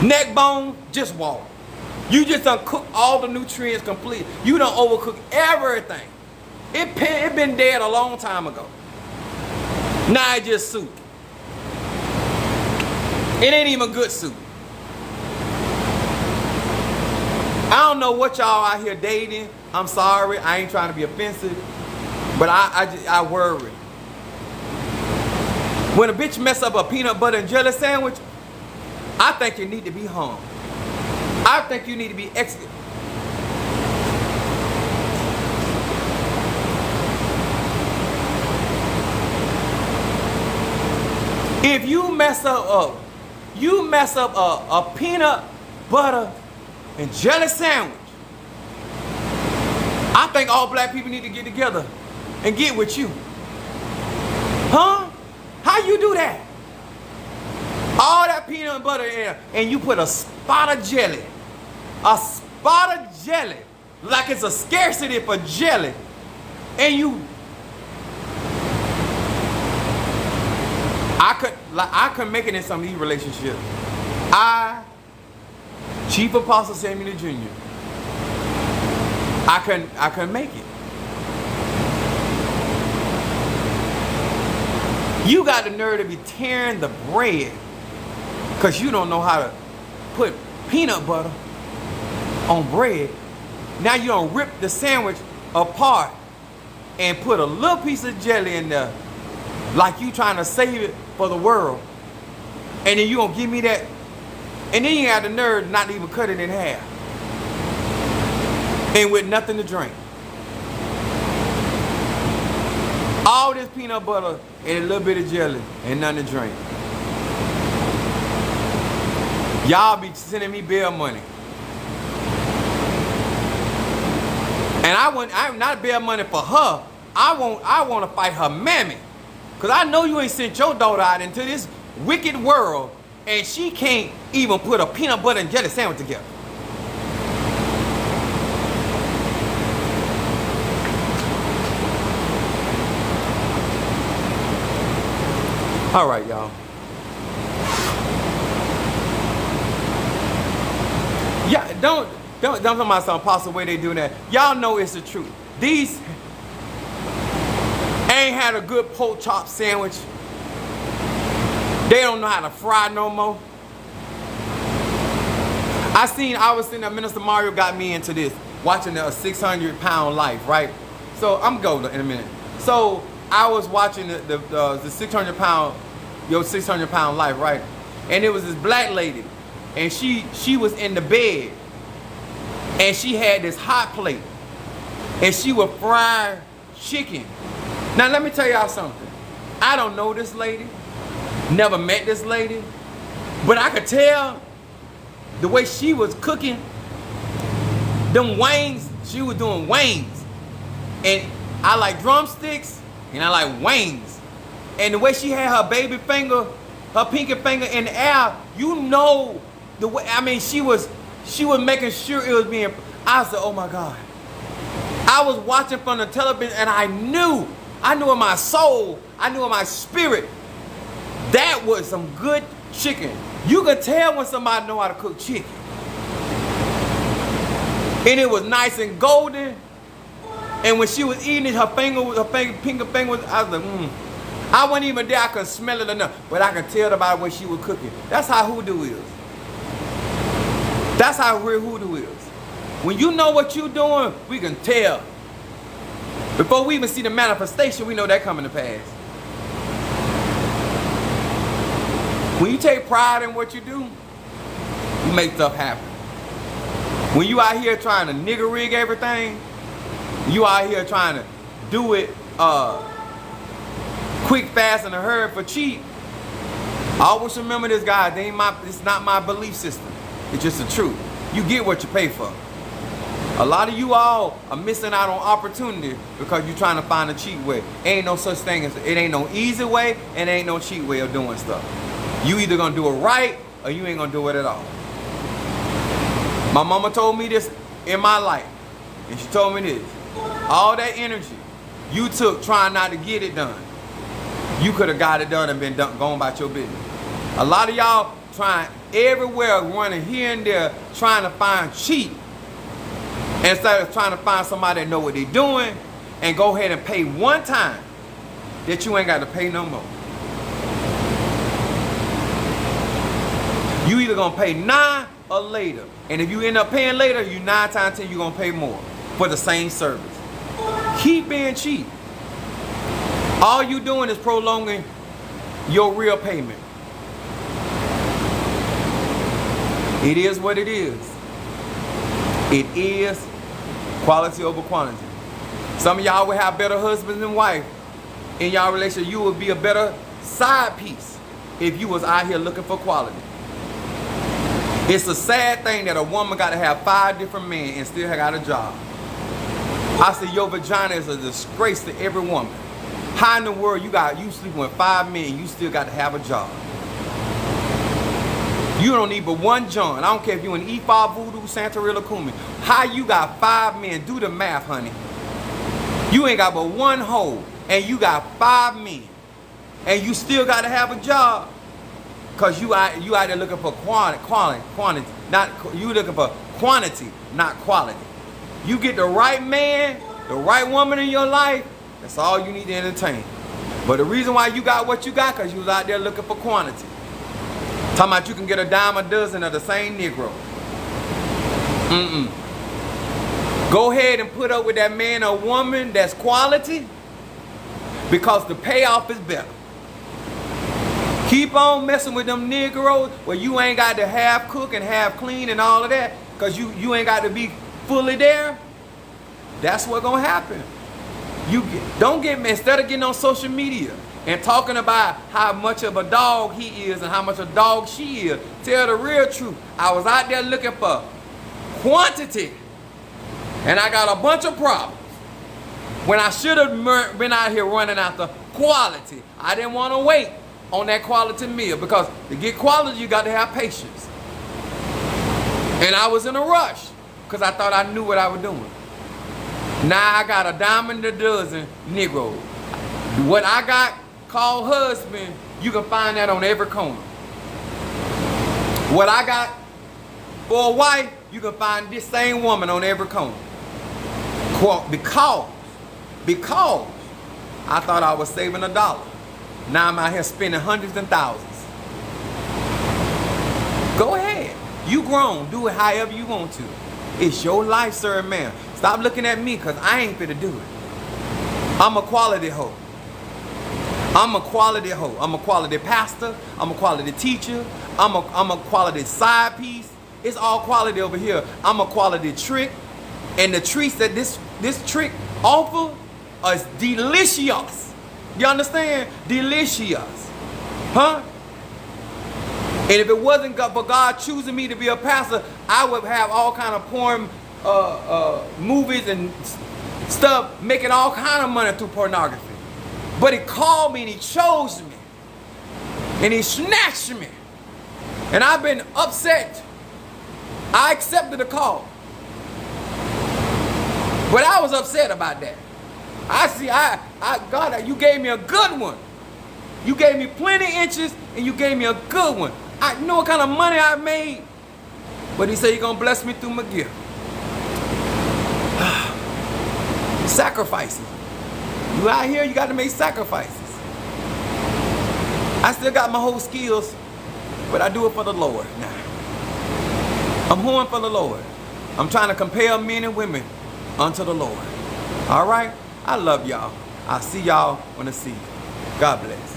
A: Neck bone, just water. You just done cook all the nutrients complete. You done overcook everything. It been dead a long time ago. Now it's just soup. It ain't even good soup. I don't know what y'all out here dating. I'm sorry, I ain't trying to be offensive. But I worry. When a bitch mess up a peanut butter and jelly sandwich, I think you need to be hung. I think you need to be executed. If you mess up a peanut butter and jelly sandwich, I think all black people need to get together and get with you. Huh? How you do that? All that peanut butter in, and you put a spot of jelly. A spot of jelly. Like it's a scarcity for jelly. And you... I could make it in some of these relationships. Chief Apostle Samuel Jr. I can make it. You got the nerve to be tearing the bread because you don't know how to put peanut butter on bread. Now you don't rip the sandwich apart and put a little piece of jelly in there like you trying to save it for the world. And then you gonna give me that, and then you got the nerve not to even cut it in half. And with nothing to drink. All this peanut butter and a little bit of jelly and nothing to drink. Y'all be sending me bail money. And I'm not bail money for her. I want to fight her mammy. Because I know you ain't sent your daughter out into this wicked world and she can't even put a peanut butter and jelly sandwich together. All right, y'all. Yeah, don't tell my son Apostle the way they do that. Y'all know it's the truth. These ain't had a good pork chop sandwich. They don't know how to fry no more. I was sitting there, Minister Mario got me into this, watching a 600-pound life, right? So I'm going in a minute. So I was watching the 600-pound, your 600-pound life, right? And it was this black lady, and she was in the bed, and she had this hot plate, and she would fry chicken. Now let me tell y'all something. I don't know this lady, never met this lady, but I could tell the way she was cooking them wings. She was doing wings, and I like drumsticks, and I like wings. And the way she had her baby finger, her pinky finger in the air, you know the way. I mean, she was making sure it was being. I said, oh my God. I was watching from the television, and I knew in my soul, I knew in my spirit, that was some good chicken. You can tell when somebody know how to cook chicken. And it was nice and golden. And when she was eating it, her finger was, I was like, I wasn't even there, I could smell it enough. But I could tell about what she was cooking. That's how hoodoo is. That's how real hoodoo is. When you know what you're doing, we can tell. Before we even see the manifestation, we know that coming to pass. When you take pride in what you do, you make stuff happen. When you out here trying to nigger rig everything, you out here trying to do it quick, fast, and a hurry for cheap. Always remember this, guys. It's not my belief system. It's just the truth. You get what you pay for. A lot of you all are missing out on opportunity because you're trying to find a cheap way. Ain't no such thing as, it ain't no easy way and ain't no cheap way of doing stuff. You either gonna do it right or you ain't gonna do it at all. My mama told me this in my life, and she told me this. All that energy you took trying not to get it done, you could have got it done and been done, going about your business. A lot of y'all trying everywhere, running here and there, trying to find cheap, instead of trying to find somebody that know what they're doing and go ahead and pay one time that you ain't got to pay no more. You either gonna pay now or later. And if you end up paying later, you 9 times 10 you're gonna pay more for the same service. Keep being cheap. All you doing is prolonging your real payment. It is what it is. It is quality over quantity. Some of y'all will have better husbands and wife in y'all relationship. You would be a better side piece if you was out here looking for quality. It's a sad thing that a woman got to have 5 different men and still got a job. I say your vagina is a disgrace to every woman. How in the world you sleeping with 5 men and you still got to have a job? You don't need but one John. I don't care if you in Ifa, Voodoo, Santeria, Kumi. How you got 5 men? Do the math, honey. You ain't got but one hoe and you got 5 men and you still got to have a job. Cause you out there looking for quantity, not you looking for quantity, not quality. You get the right man, the right woman in your life. That's all you need to entertain. But the reason why you got what you got, cause you was out there looking for quantity. Talking about you can get a dime a dozen of the same Negro. Go ahead and put up with that man or woman that's quality, because the payoff is better. Keep on messing with them Negroes where you ain't got to half cook and half clean and all of that, because you ain't got to be fully there. That's what's gonna happen. Don't get me, instead of getting on social media and talking about how much of a dog he is and how much of a dog she is, tell the real truth. I was out there looking for quantity and I got a bunch of problems when I should have been out here running after quality. I didn't want to wait on that quality meal, because to get quality you got to have patience. And I was in a rush because I thought I knew what I was doing. Now I got a dime a dozen Negroes. What I got called husband, you can find that on every corner. What I got for a wife, you can find this same woman on every corner. Because I thought I was saving $1. Now I'm out here spending hundreds and thousands. Go ahead. You grown. Do it however you want to. It's your life, sir and ma'am. Stop looking at me, because I ain't finna do it. I'm a quality hoe. I'm a quality hoe. I'm a quality pastor. I'm a quality teacher. I'm a quality side piece. It's all quality over here. I'm a quality trick. And the treats that this trick offer is delicious. You understand? Delicious. Huh? And if it wasn't for God choosing me to be a pastor, I would have all kind of porn movies and stuff, making all kind of money through pornography. But he called me and he chose me. And he snatched me. And I've been upset. I accepted the call. But I was upset about that. God, you gave me a good one. You gave me plenty inches and you gave me a good one. I know what kind of money I made. But he said he's gonna bless me through my gift. Sacrifices. You out here, you got to make sacrifices. I still got my whole skills, but I do it for the Lord now. I'm hoeing for the Lord. I'm trying to compel men and women unto the Lord. All right? I love y'all. I'll see y'all when I see you. God bless.